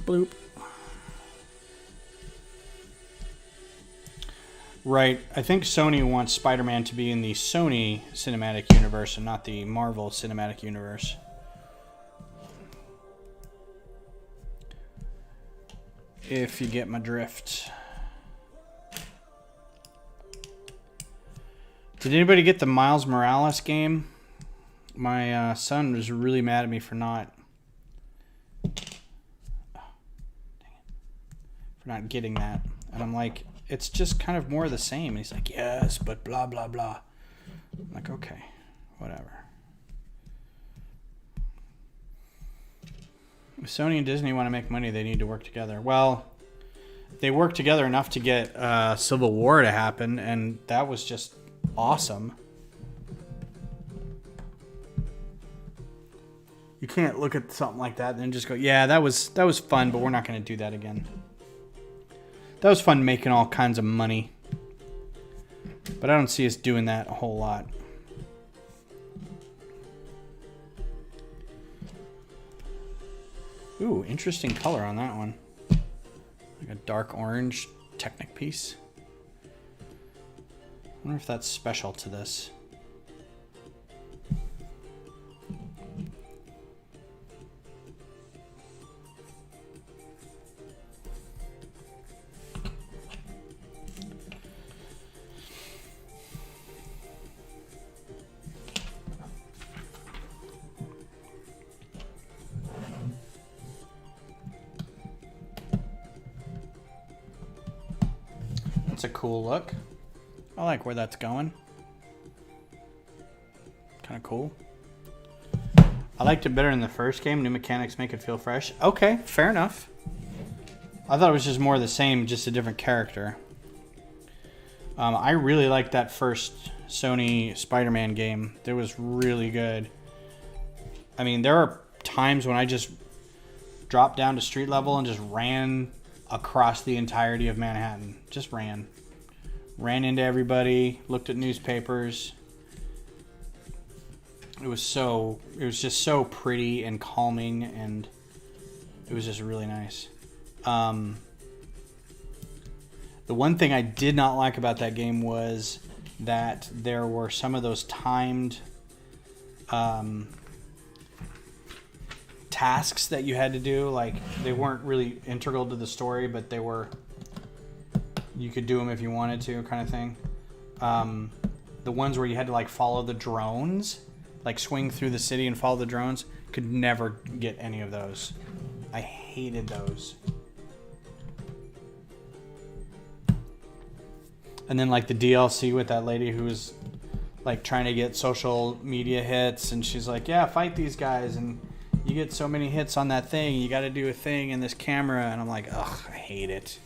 Bloop. Right. I think Sony wants Spider-Man to be in the Sony cinematic universe and not the Marvel cinematic universe. If you get my drift. Did anybody get the Miles Morales game? My son was really mad at me for not getting that. And I'm like, it's just kind of more of the same. And he's like, yes, but blah, blah, blah. I'm like, okay, whatever. If Sony and Disney want to make money, they need to work together. Well, they worked together enough to get Civil War to happen, and that was just awesome. You can't look at something like that and then just go, yeah, that was fun, but we're not going to do that again. That was fun making all kinds of money. But I don't see us doing that a whole lot. Ooh, interesting color on that one. Like a dark orange Technic piece. I wonder if that's special to this. That's a cool look. I like where that's going. Kind of cool. I liked it better in the first game. New mechanics make it feel fresh. Okay, fair enough. I thought it was just more of the same, just a different character. I really liked that first Sony Spider-Man game. It was really good. I mean, there are times when I just dropped down to street level and just ran across the entirety of Manhattan. Just ran into everybody, looked at newspapers. It was just so pretty and calming, and it was just really nice. The one thing I did not like about that game was that there were some of those timed tasks that you had to do. Like, they weren't really integral to the story, but they were, you could do them if you wanted to, kind of thing. The ones where you had to like follow the drones, like swing through the city and follow the drones, could never get any of those. I hated those. And then like the DLC with that lady who was like trying to get social media hits, and she's like, yeah, fight these guys, and You get so many hits on that thing. You got to do a thing in this camera. And I'm like, ugh, I hate it.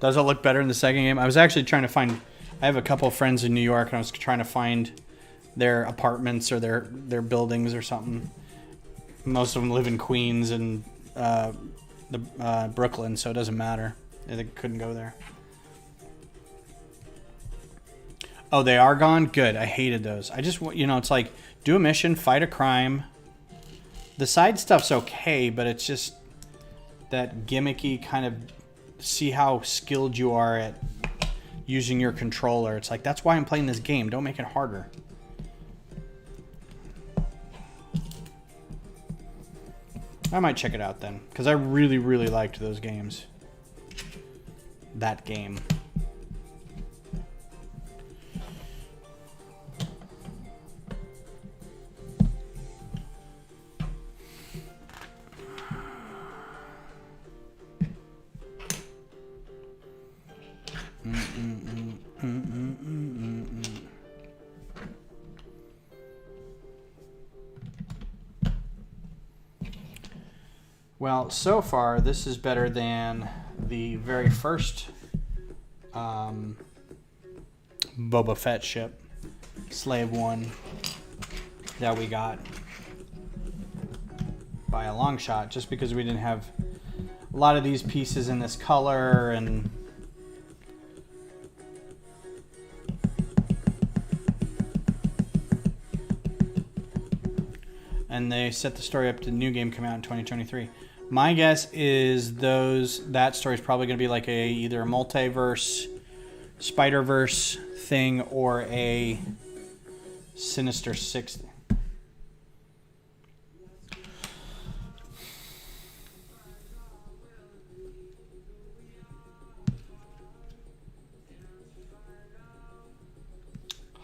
Does it look better in the second game? I was actually trying to find... I have a couple of friends in New York, and I was trying to find their apartments or their buildings or something. Most of them live in Queens and Brooklyn, so it doesn't matter. They couldn't go there. Oh, they are gone? Good. I hated those. I just, you know, it's like, do a mission, fight a crime. The side stuff's okay, but it's just that gimmicky kind of see how skilled you are at using your controller. It's like, that's why I'm playing this game. Don't make it harder. I might check it out then, because I really, really liked those games. That game. Well, so far, this is better than the very first Boba Fett ship, Sla I, that we got by a long shot, just because we didn't have a lot of these pieces in this color, and they set the story up to the new game come out in 2023. My guess is that story is probably going to be like either a multiverse, Spider-Verse thing, or a Sinister Six thing.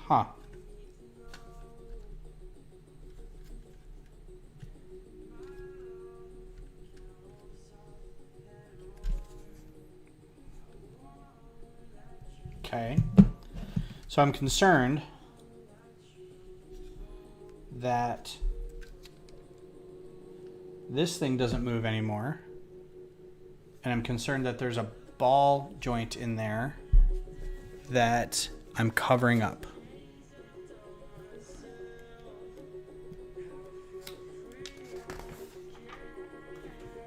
Huh. Okay, so I'm concerned that this thing doesn't move anymore, and I'm concerned that there's a ball joint in there that I'm covering up.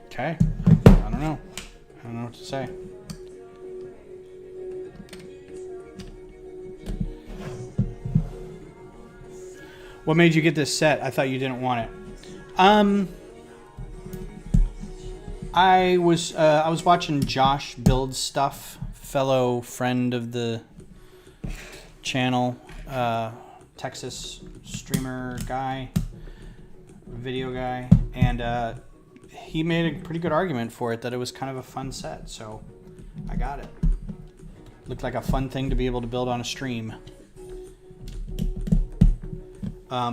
Okay, I don't know what to say. What made you get this set? I thought you didn't want it. I was watching Josh build stuff, fellow friend of the channel, Texas streamer guy, video guy, and he made a pretty good argument for it that it was kind of a fun set, so I got it. Looked like a fun thing to be able to build on a stream.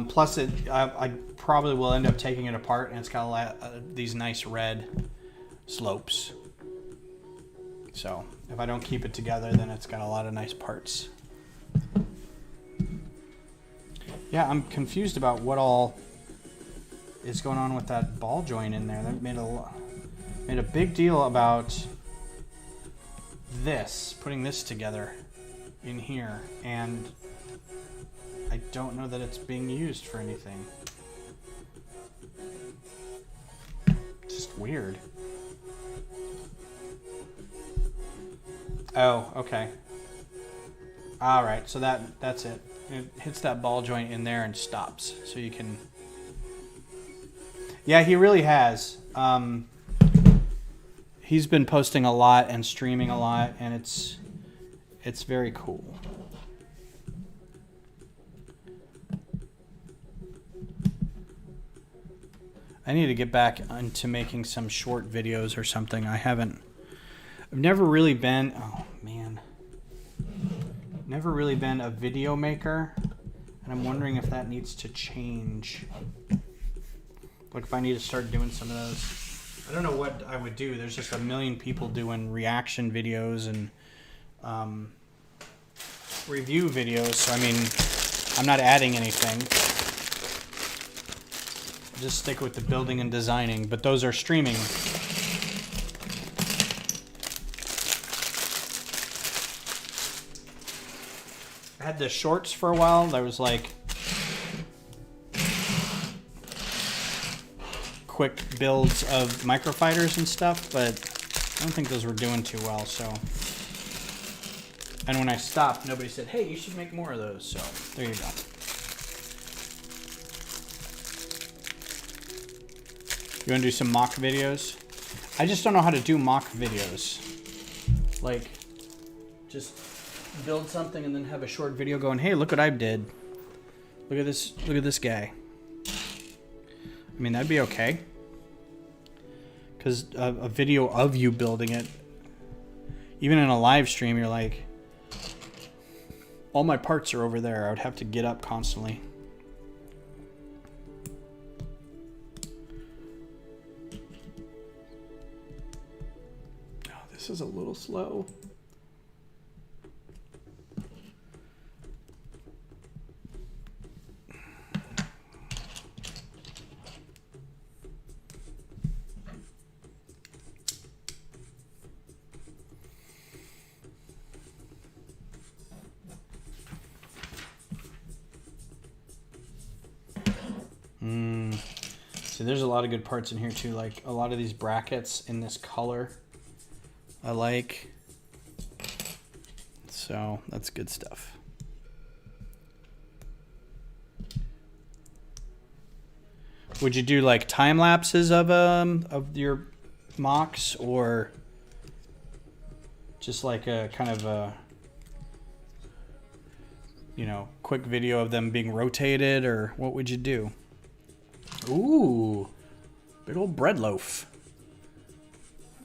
Plus, I probably will end up taking it apart, and it's got a lot, these nice red slopes. So, if I don't keep it together, then it's got a lot of nice parts. Yeah, I'm confused about what all is going on with that ball joint in there. That made a big deal about this, putting this together in here, and I don't know that it's being used for anything. Just weird. Oh, okay. All right, so that's it. It hits that ball joint in there and stops, so you can. Yeah, he really has. He's been posting a lot and streaming a lot, and it's very cool. I need to get back into making some short videos or something. I've never really been, never really been a video maker, and I'm wondering if that needs to change. Like if I need to start doing some of those. I don't know what I would do. There's just a million people doing reaction videos and review videos, so I mean, I'm not adding anything. just stick with the building and designing, but those are streaming. I had the shorts for a while. There was like quick builds of microfighters and stuff, but I don't think those were doing too well, so. And when I stopped, nobody said, hey, you should make more of those, so there you go. You want to do some mock videos? I just don't know how to do mock videos. Like, just build something and then have a short video going, hey, look what I did. Look at this guy. I mean, that'd be okay. Because a video of you building it, even in a live stream, you're like, all my parts are over there. I would have to get up constantly. Oh, this is a little slow. See, there's a lot of good parts in here too. Like a lot of these brackets in this color, I like. So that's good stuff. Would you do like time lapses of your mocks, or just like a kind of a, you know, quick video of them being rotated, or what would you do? Ooh, big old bread loaf.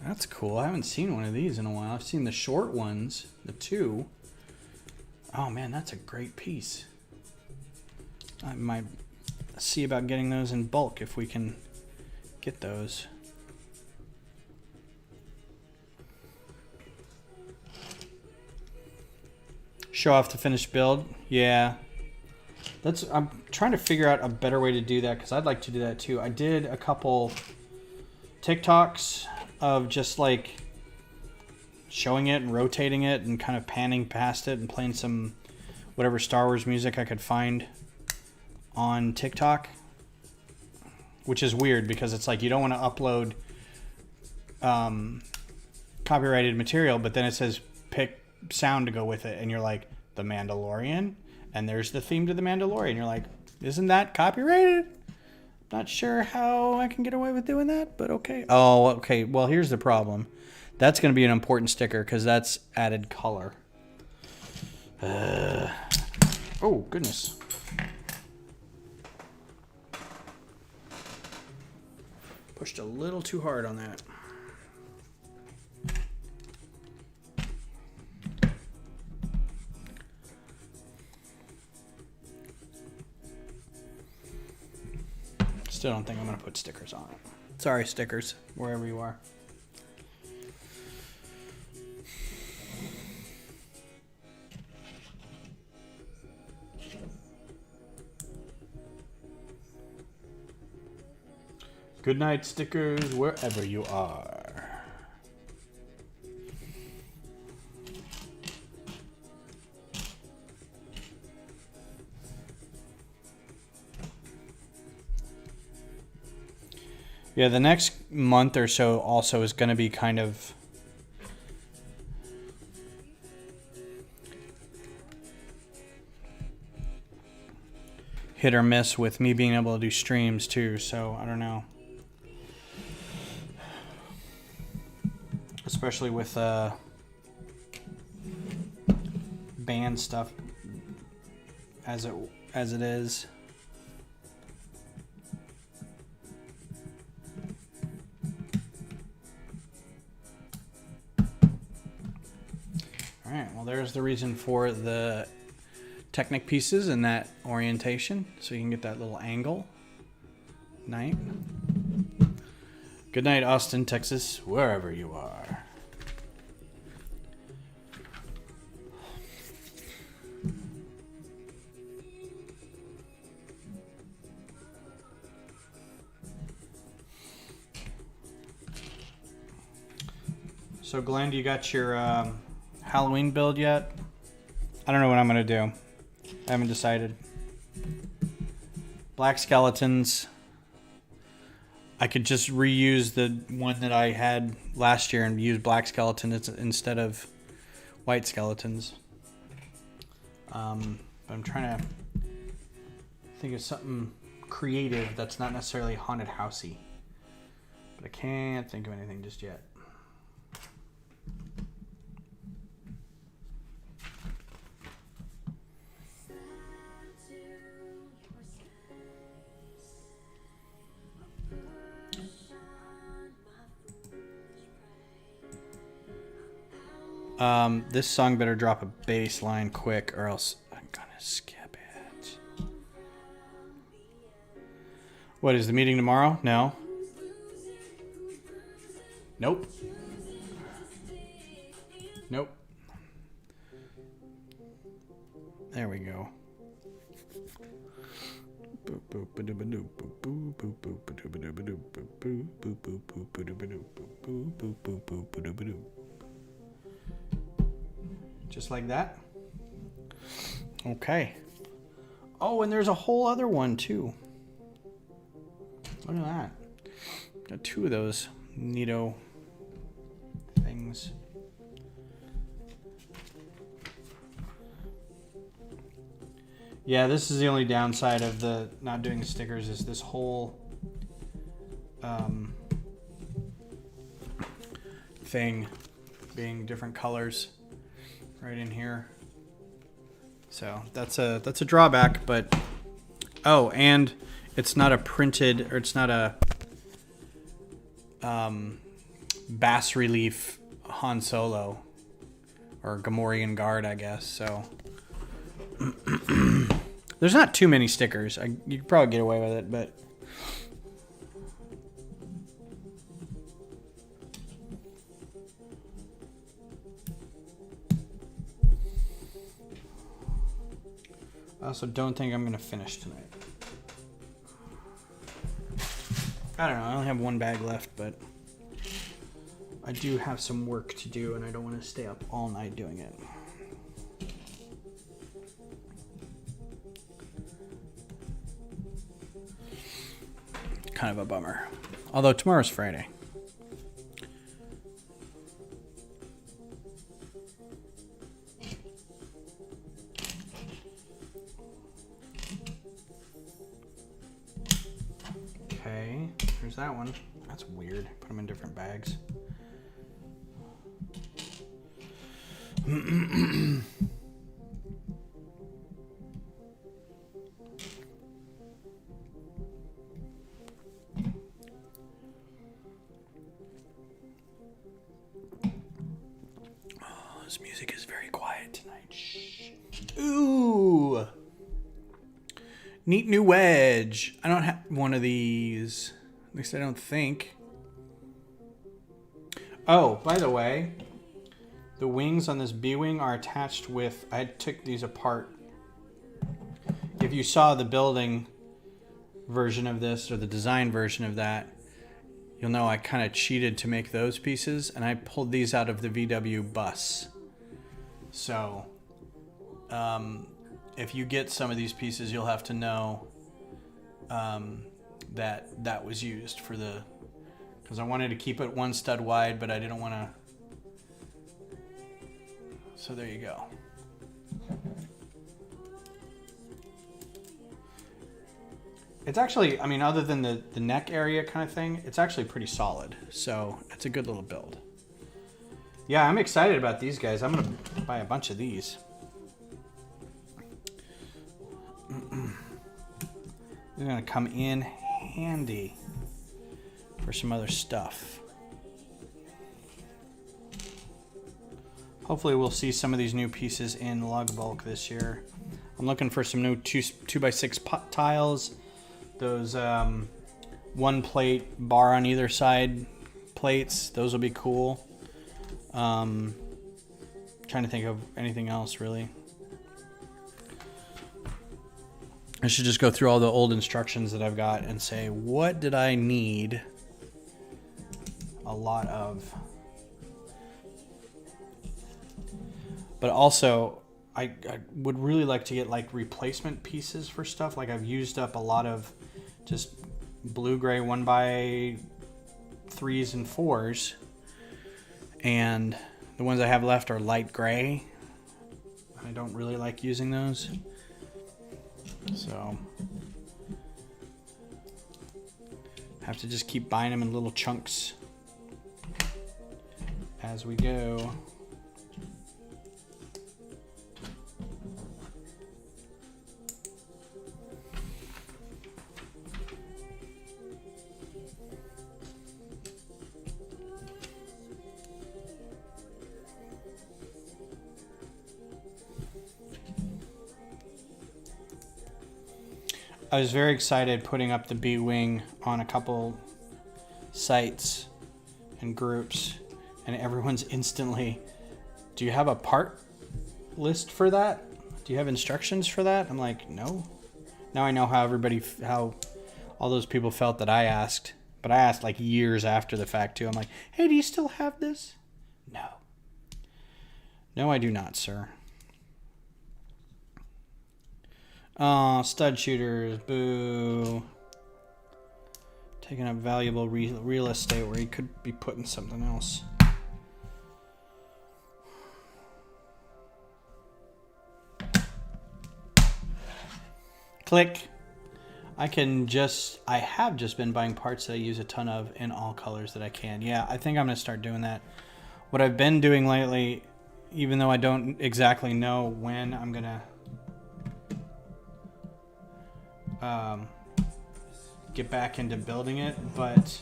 That's cool. I haven't seen one of these in a while. I've seen the short ones, the two. Oh man, that's a great piece. I might see about getting those in bulk if we can get those. Show off the finished build. Yeah. I'm trying to figure out a better way to do that, because I'd like to do that too. I did a couple TikToks of just like showing it and rotating it and kind of panning past it and playing some whatever Star Wars music I could find on TikTok, which is weird because it's like you don't want to upload copyrighted material, but then it says pick sound to go with it, and you're like, The Mandalorian, and there's the theme to The Mandalorian. You're like, isn't that copyrighted? Not sure how I can get away with doing that, but okay. Oh, okay. Well, here's the problem. That's going to be an important sticker because that's added color. Oh, goodness. Pushed a little too hard on that. Still don't think I'm going to put stickers on it. Sorry, stickers, wherever you are. Good night, stickers, wherever you are. Yeah, the next month or so also is going to be kind of hit or miss with me being able to do streams too, so I don't know. Especially with band stuff as it is. Alright, well there's the reason for the Technic pieces and that orientation, so you can get that little angle. Night. Good night, Austin, Texas, wherever you are. So Glenn, you got your Halloween build yet? I don't know what I'm gonna do. I haven't decided. Black skeletons. I could just reuse the one that I had last year and use black skeletons instead of white skeletons. I'm trying to think of something creative that's not necessarily haunted housey. But I can't think of anything just yet. This song better drop a bass line quick or else I'm gonna skip it. What is the meeting tomorrow? No. Nope. Nope. There we go. Just like that. Okay. Oh, and there's a whole other one too. Look at that. Got two of those neato things. Yeah, this is the only downside of the not doing the stickers is this whole thing being different colors right in here. So that's a drawback, but oh, and it's not a printed or it's not a bas relief Han Solo or Gamorrean Guard, I guess. So there's not too many stickers. You could probably get away with it, but I also don't think I'm going to finish tonight. I don't know. I only have one bag left, but I do have some work to do, and I don't want to stay up all night doing it. Kind of a bummer. Although tomorrow's Friday. Okay, there's that one. That's weird. Put them in different bags. This music is very quiet tonight. Shh. Ooh. Neat new wedge. I don't have one of these. At least I don't think. Oh, by the way, the wings on this B-wing are attached with... I took these apart. If you saw the building version of this, or the design version of that, you'll know I kind of cheated to make those pieces, and I pulled these out of the VW bus. So, if you get some of these pieces, you'll have to know that was used for the... Because I wanted to keep it one stud wide, but I didn't want to... So there you go. It's actually, I mean, other than the neck area kind of thing, it's actually pretty solid. So it's a good little build. Yeah, I'm excited about these guys. I'm going to buy a bunch of these. They're going to come in handy for some other stuff. Hopefully we'll see some of these new pieces in lug bulk this year. I'm looking for some new 2x6 tiles. Those one plate bar on either side plates. Those will be cool. Trying to think of anything else really. I should just go through all the old instructions that I've got and say, what did I need a lot of? But also, I would really like to get like replacement pieces for stuff. Like I've used up a lot of just blue-gray 1x3s and 4s. And the ones I have left are light gray. I don't really like using those. So have to just keep buying them in little chunks as we go. I was very excited putting up the B-Wing on a couple sites and groups, and everyone's instantly, do you have a part list for that? Do you have instructions for that? I'm like, no. Now I know how all those people felt that I asked, but I asked like years after the fact too. I'm like, hey, do you still have this? No. No, I do not, sir. Oh, stud shooters, boo. Taking up valuable real estate where he could be putting something else. Click. I have just been buying parts that I use a ton of in all colors that I can. Yeah, I think I'm going to start doing that. What I've been doing lately, even though I don't exactly know when I'm going to get back into building it, but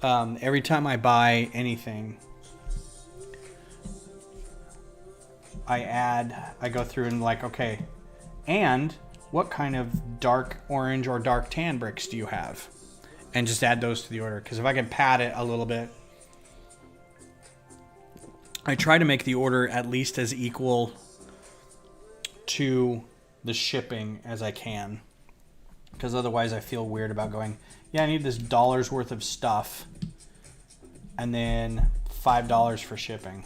every time I buy anything, I go through and like, okay, and what kind of dark orange or dark tan bricks do you have? And just add those to the order, because if I can pad it a little bit, I try to make the order at least as equal to the shipping as I can, because otherwise I feel weird about going, yeah, I need this $1 worth of stuff and then $5 for shipping.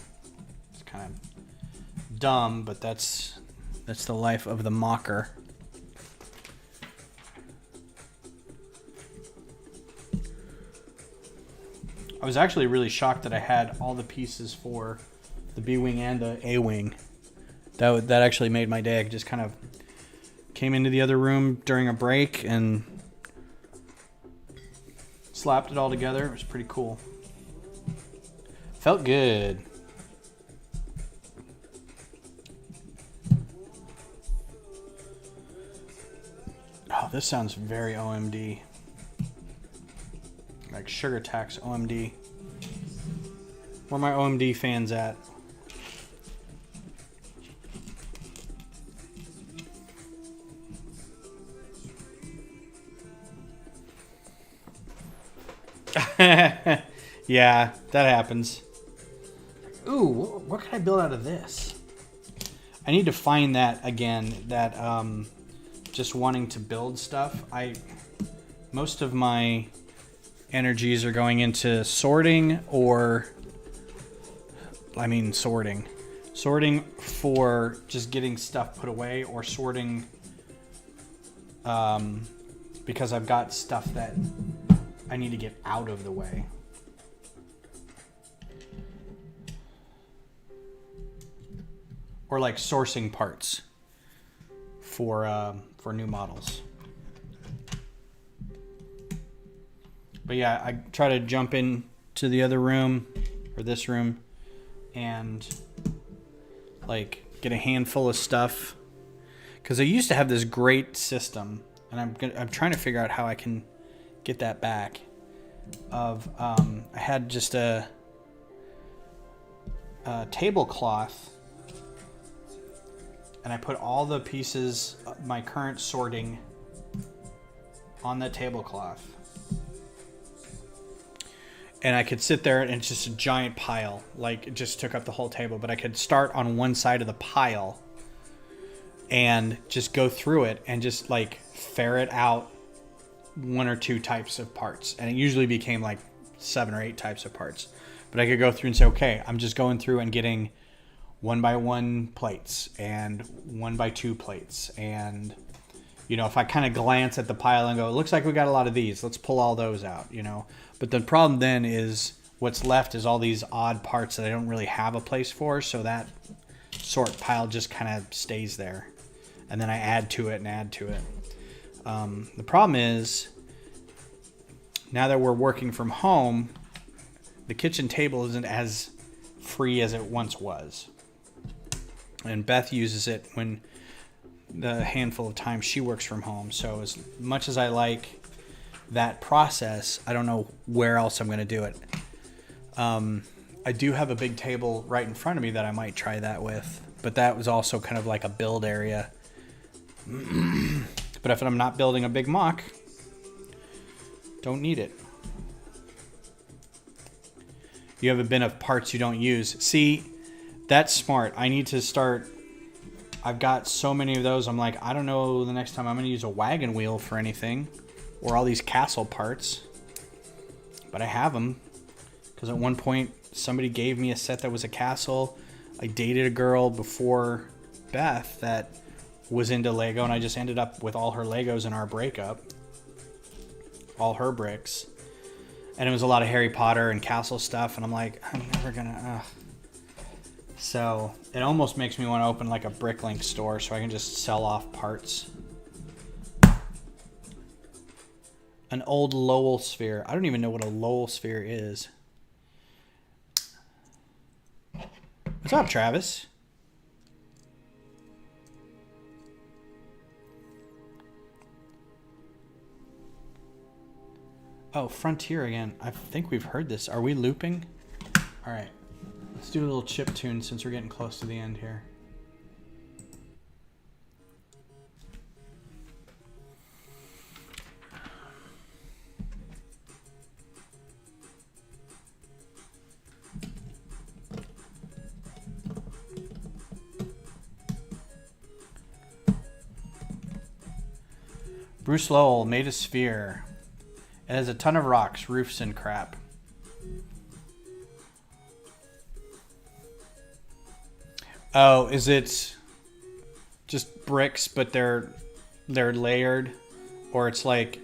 It's kind of dumb, but that's the life of the mocker. I was actually really shocked that I had all the pieces for the B-Wing and the A-Wing. That actually made my day. I just kind of came into the other room during a break and slapped it all together. It was pretty cool. Felt good. Oh, this sounds very OMD. Like Sugar Tax OMD. Where are my OMD fans at? Yeah, that happens. Ooh, what can I build out of this? I need to find that again, that just wanting to build stuff. Most of my energies are going into sorting sorting for just getting stuff put away, or sorting because I've got stuff that I need to get out of the way. Or like sourcing parts for new models. But yeah, I try to jump in to the other room or this room and like get a handful of stuff, because I used to have this great system, and I'm trying to figure out how I can get that back. I had just a tablecloth, and I put all the pieces of my current sorting on the tablecloth. And I could sit there and it's just a giant pile. Like, it just took up the whole table. But I could start on one side of the pile and just go through it and just like ferret out one or two types of parts. And it usually became like 7 or 8 types of parts. But I could go through and say, okay, I'm just going through and getting 1x1 plates and 1x2 plates. And, you know, if I kind of glance at the pile and go, it looks like we got a lot of these. Let's pull all those out, you know. But the problem then is what's left is all these odd parts that I don't really have a place for. So that sort pile just kind of stays there. And then I add to it and add to it. The problem is, now that we're working from home, the kitchen table isn't as free as it once was. And Beth uses it when the handful of times she works from home. So as much as I like that process, I don't know where else I'm going to do it. I do have a big table right in front of me that I might try that with. But that was also kind of like a build area. But if I'm not building a big mock, don't need it. You have a bin of parts you don't use. See, that's smart. I need to start. I've got so many of those. I'm like, I don't know the next time I'm going to use a wagon wheel for anything, or all these castle parts. But I have them because at one point somebody gave me a set that was a castle. I dated a girl before Beth that was into Lego, and I just ended up with all her Legos in our breakup. All her bricks. And it was a lot of Harry Potter and castle stuff, and I'm like, I'm never gonna, So it almost makes me want to open like a Bricklink store so I can just sell off parts. An old Lowell sphere. I don't even know what a Lowell sphere is. What's up, Travis? Oh, Frontier again. I think we've heard this. Are we looping? All right. Let's do a little chip tune since we're getting close to the end here. Bruce Lowell made a sphere. It has a ton of rocks, roofs, and crap. Oh, is it just bricks, but they're layered? Or it's like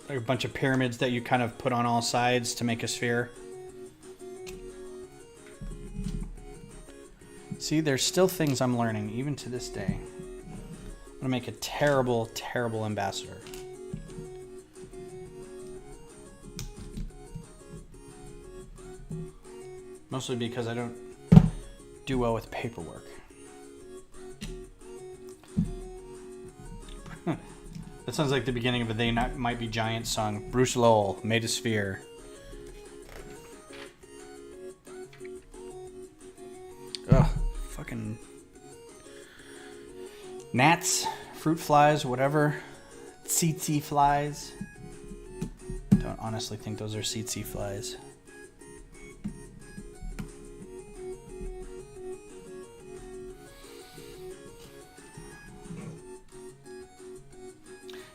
a bunch of pyramids that you kind of put on all sides to make a sphere? See, there's still things I'm learning, even to this day. I'm going to make a terrible, terrible ambassador. Mostly because I don't do well with paperwork. That sounds like the beginning of a They Might Be Giants song. Bruce Lowell made a sphere. Ugh, fucking gnats, fruit flies, whatever. Tsetse flies. Don't honestly think those are tsetse flies.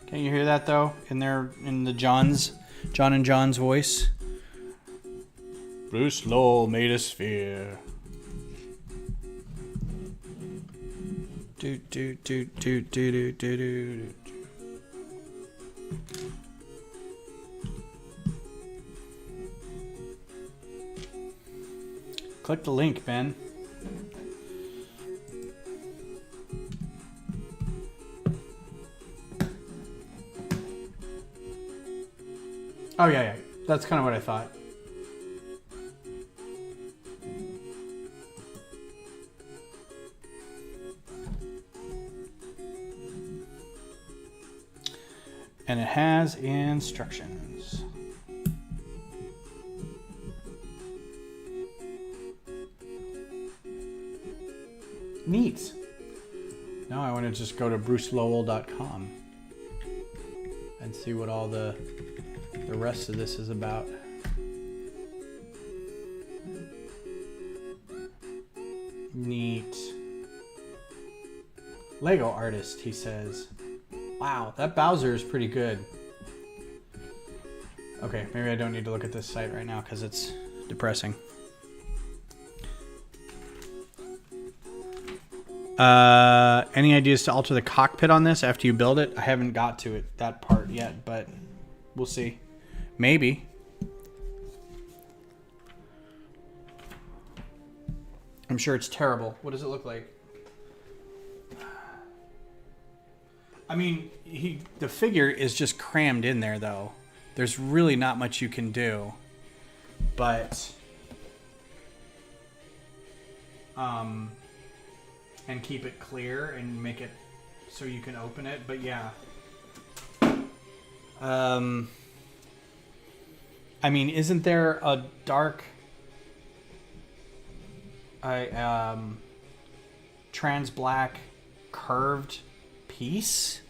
Can you hear that though? In the John and John's voice. Bruce Lowell made a sphere. Do do do do do do do do. Click the link, Ben. Oh, yeah. That's kind of what I thought. And it has instructions. Neat. Now I want to just go to brucelowell.com and see what all the rest of this is about. Neat. Lego artist, he says. Wow, that Bowser is pretty good. Okay, maybe I don't need to look at this site right now because it's depressing. Any ideas to alter the cockpit on this after you build it? I haven't got to that part yet, but we'll see. Maybe. I'm sure it's terrible. What does it look like? I mean, the figure is just crammed in there, though. There's really not much you can do. But... and keep it clear and make it so you can open it. But yeah. I mean, isn't there a dark... trans black curved piece?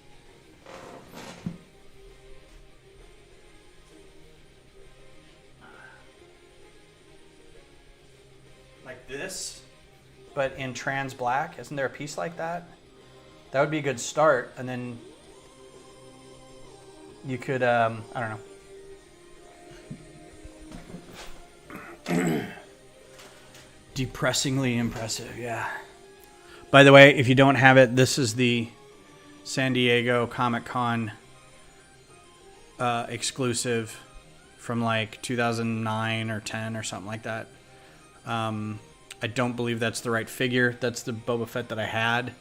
Like this, but in trans black. Isn't there a piece like that? That would be a good start, and then you could I don't know. Depressingly impressive, yeah. By the way, if you don't have it, this is the San Diego Comic-Con exclusive from like 2009 or 10 or something like that. I don't believe that's the right figure. That's the Boba Fett that I had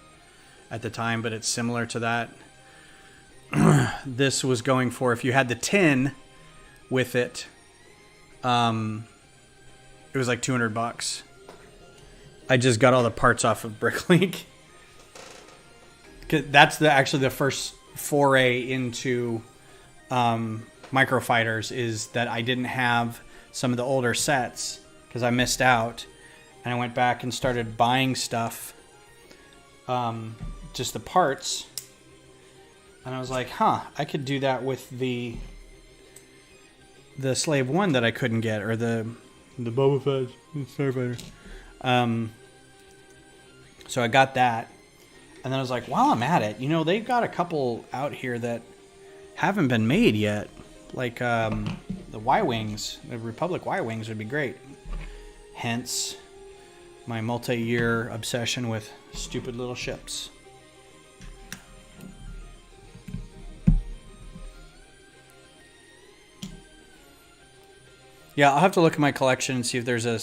at the time, but it's similar to that. This was going for, if you had the tin with it, it was like $200. I just got all the parts off of Bricklink. That's actually the first foray into microfighters, is that I didn't have some of the older sets because I missed out, and I went back and started buying stuff, just the parts, and I was like, I could do that with the Slave 1 that I couldn't get, or the Boba Fett Starfighter. So I got that, and then I was like, while I'm at it, they've got a couple out here that haven't been made yet, like the Y-Wings, the Republic Y-Wings would be great. Hence my multi-year obsession with stupid little ships. Yeah, I'll have to look at my collection and see if there's a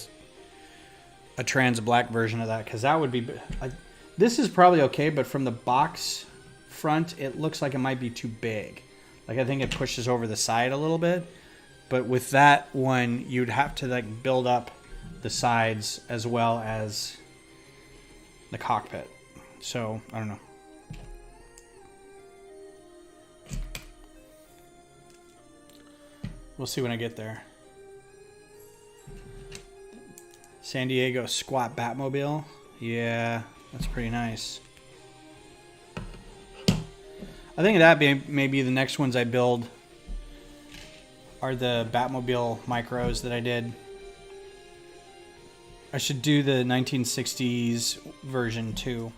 trans black version of that, because that would be... this is probably okay, but from the box front, it looks like it might be too big. Like, I think it pushes over the side a little bit. But with that one, you'd have to like build up the sides as well as the cockpit. So, I don't know. We'll see when I get there. San Diego squat Batmobile. Yeah, that's pretty nice. I think that may be the next ones I build are the Batmobile micros that I did. I should do the 1960s version too.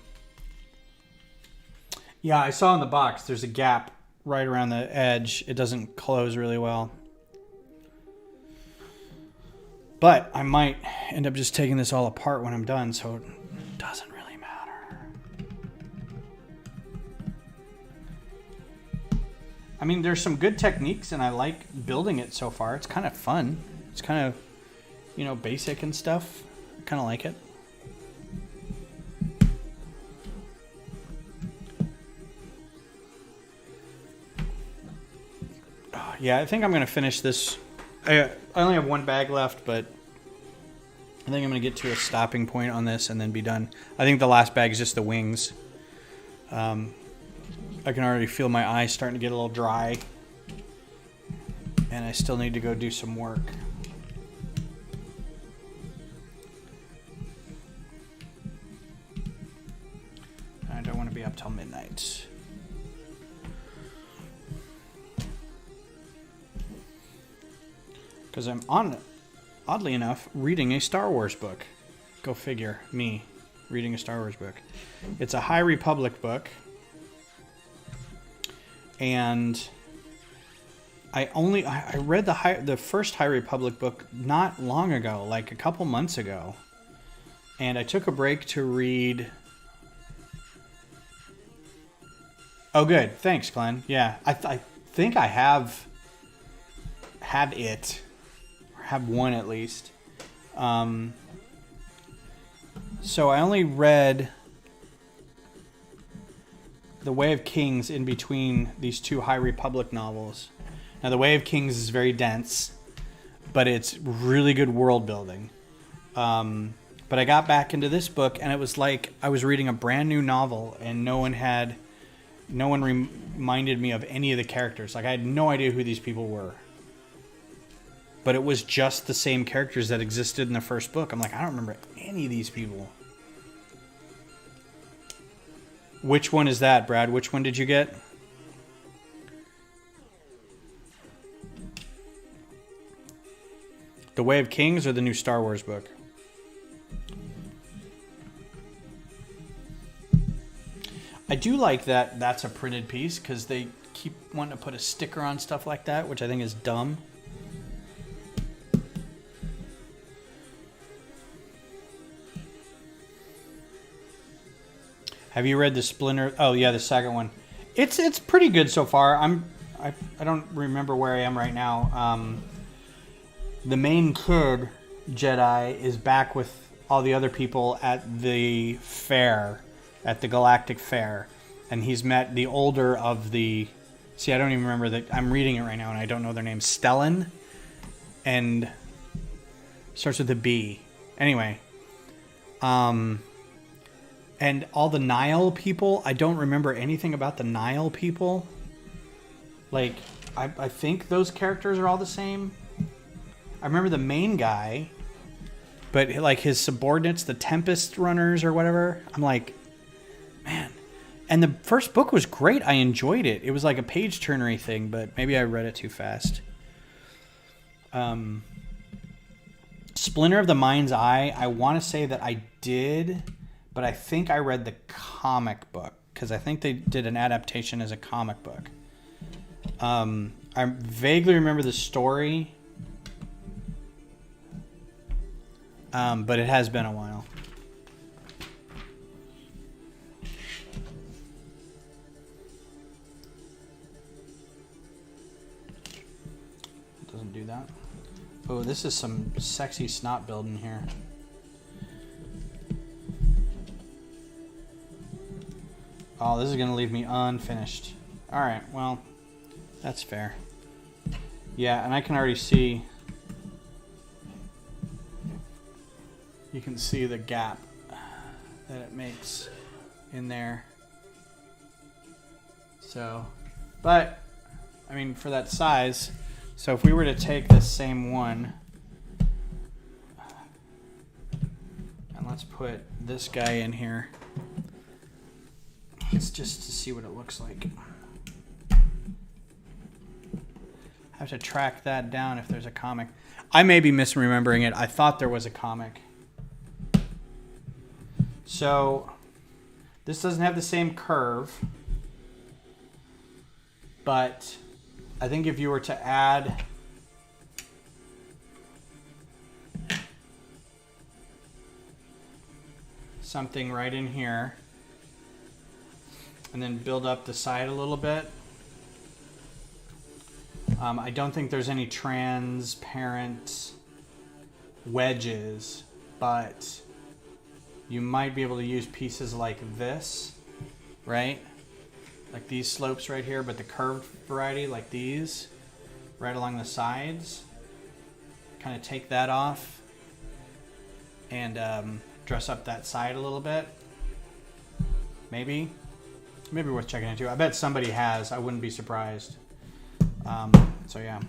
Yeah, I saw in the box there's a gap right around the edge. It doesn't close really well. But I might end up just taking this all apart when I'm done, so it doesn't really matter. I mean, there's some good techniques, and I like building it so far. It's kind of fun. It's kind of, basic and stuff. I kind of like it. Yeah, I think I'm going to finish this. I only have one bag left, but I think I'm going to get to a stopping point on this and then be done. I think the last bag is just the wings. I can already feel my eyes starting to get a little dry. And I still need to go do some work. I don't want to be up till midnight. Because I'm oddly enough, reading a Star Wars book. Go figure, me reading a Star Wars book. It's a High Republic book. And I read the first High Republic book not long ago, like a couple months ago, and I took a break to read. Oh, good. Thanks, Glenn. Yeah, I think I have had it, or have one at least. So I only read The Way of Kings in between these two High Republic novels. Now, The Way of Kings is very dense, but it's really good world building. But I got back into this book, and it was like I was reading a brand new novel, and no one reminded me of any of the characters. Like, I had no idea who these people were. But it was just the same characters that existed in the first book. I'm like, I don't remember any of these people. Which one is that, Brad? Which one did you get? The Way of Kings or the new Star Wars book? I do like that that's a printed piece because they keep wanting to put a sticker on stuff like that, which I think is dumb. Have you read the Splinter? Oh yeah, the second one. It's pretty good so far. I don't remember where I am right now. The main kid Jedi is back with all the other people at the fair, at the Galactic Fair, and he's met the older of the. See, I don't even remember that. I'm reading it right now, and I don't know their names. Stellan, and starts with a B. Anyway, and all the Nile people. I don't remember anything about the Nile people. Like, I think those characters are all the same. I remember the main guy, but like his subordinates, the Tempest Runners or whatever. I'm like, man. And the first book was great. I enjoyed it. It was like a page-turnery thing, but maybe I read it too fast. Splinter of the Mind's Eye, I want to say that I did, but I think I read the comic book because I think they did an adaptation as a comic book. I vaguely remember the story, but it has been a while. It doesn't do that. Oh, this is some sexy snot building here. Oh, this is going to leave me unfinished. Alright, well, that's fair. Yeah, and I can already see... You can see the gap that it makes in there. So, but, I mean, for that size... So if we were to take this same one... And let's put this guy in here. It's just to see what it looks like. I have to track that down if there's a comic. I may be misremembering it. I thought there was a comic. So this doesn't have the same curve, but I think if you were to add something right in here and then build up the side a little bit. I don't think there's any transparent wedges, but you might be able to use pieces like this, right? Like these slopes right here, but the curved variety like these, right along the sides. Kind of take that off and dress up that side a little bit. Maybe worth checking into. I bet somebody has. I wouldn't be surprised. So yeah.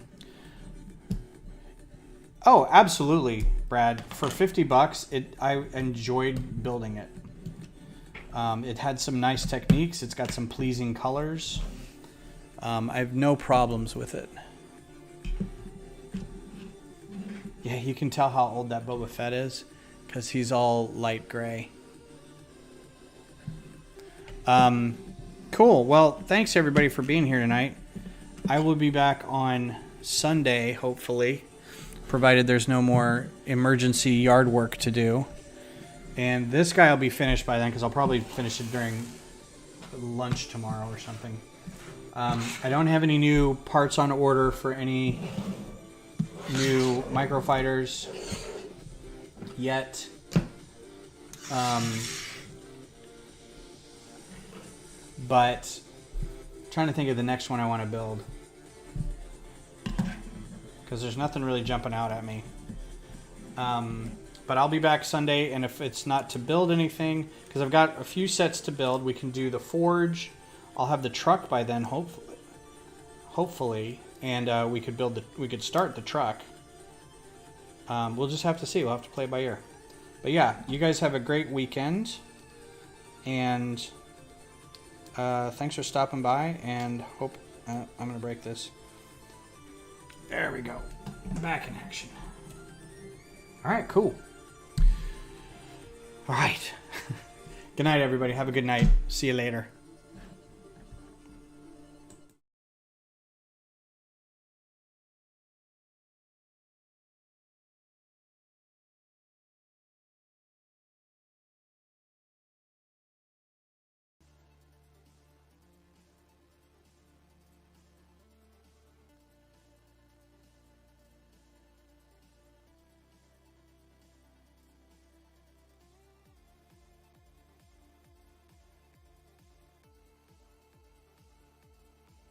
Oh, absolutely, Brad. For $50, I enjoyed building it. It had some nice techniques. It's got some pleasing colors. I have no problems with it. Yeah, you can tell how old that Boba Fett is because he's all light gray. Cool. Well, thanks everybody for being here tonight. I will be back on Sunday, hopefully, provided there's no more emergency yard work to do. And this guy will be finished by then, because I'll probably finish it during lunch tomorrow or something. I don't have any new parts on order for any new microfighters yet. But I'm trying to think of the next one I want to build, because there's nothing really jumping out at me. But I'll be back Sunday, and if it's not to build anything, because I've got a few sets to build, we can do the forge. I'll have the truck by then, hopefully, and we could start the truck. We'll just have to see. We'll have to play it by ear. But yeah, you guys have a great weekend, and thanks for stopping by. And hope I'm gonna break this. There we go. Back in action. All right, cool. All right. Good night, everybody. Have a good night. See you later.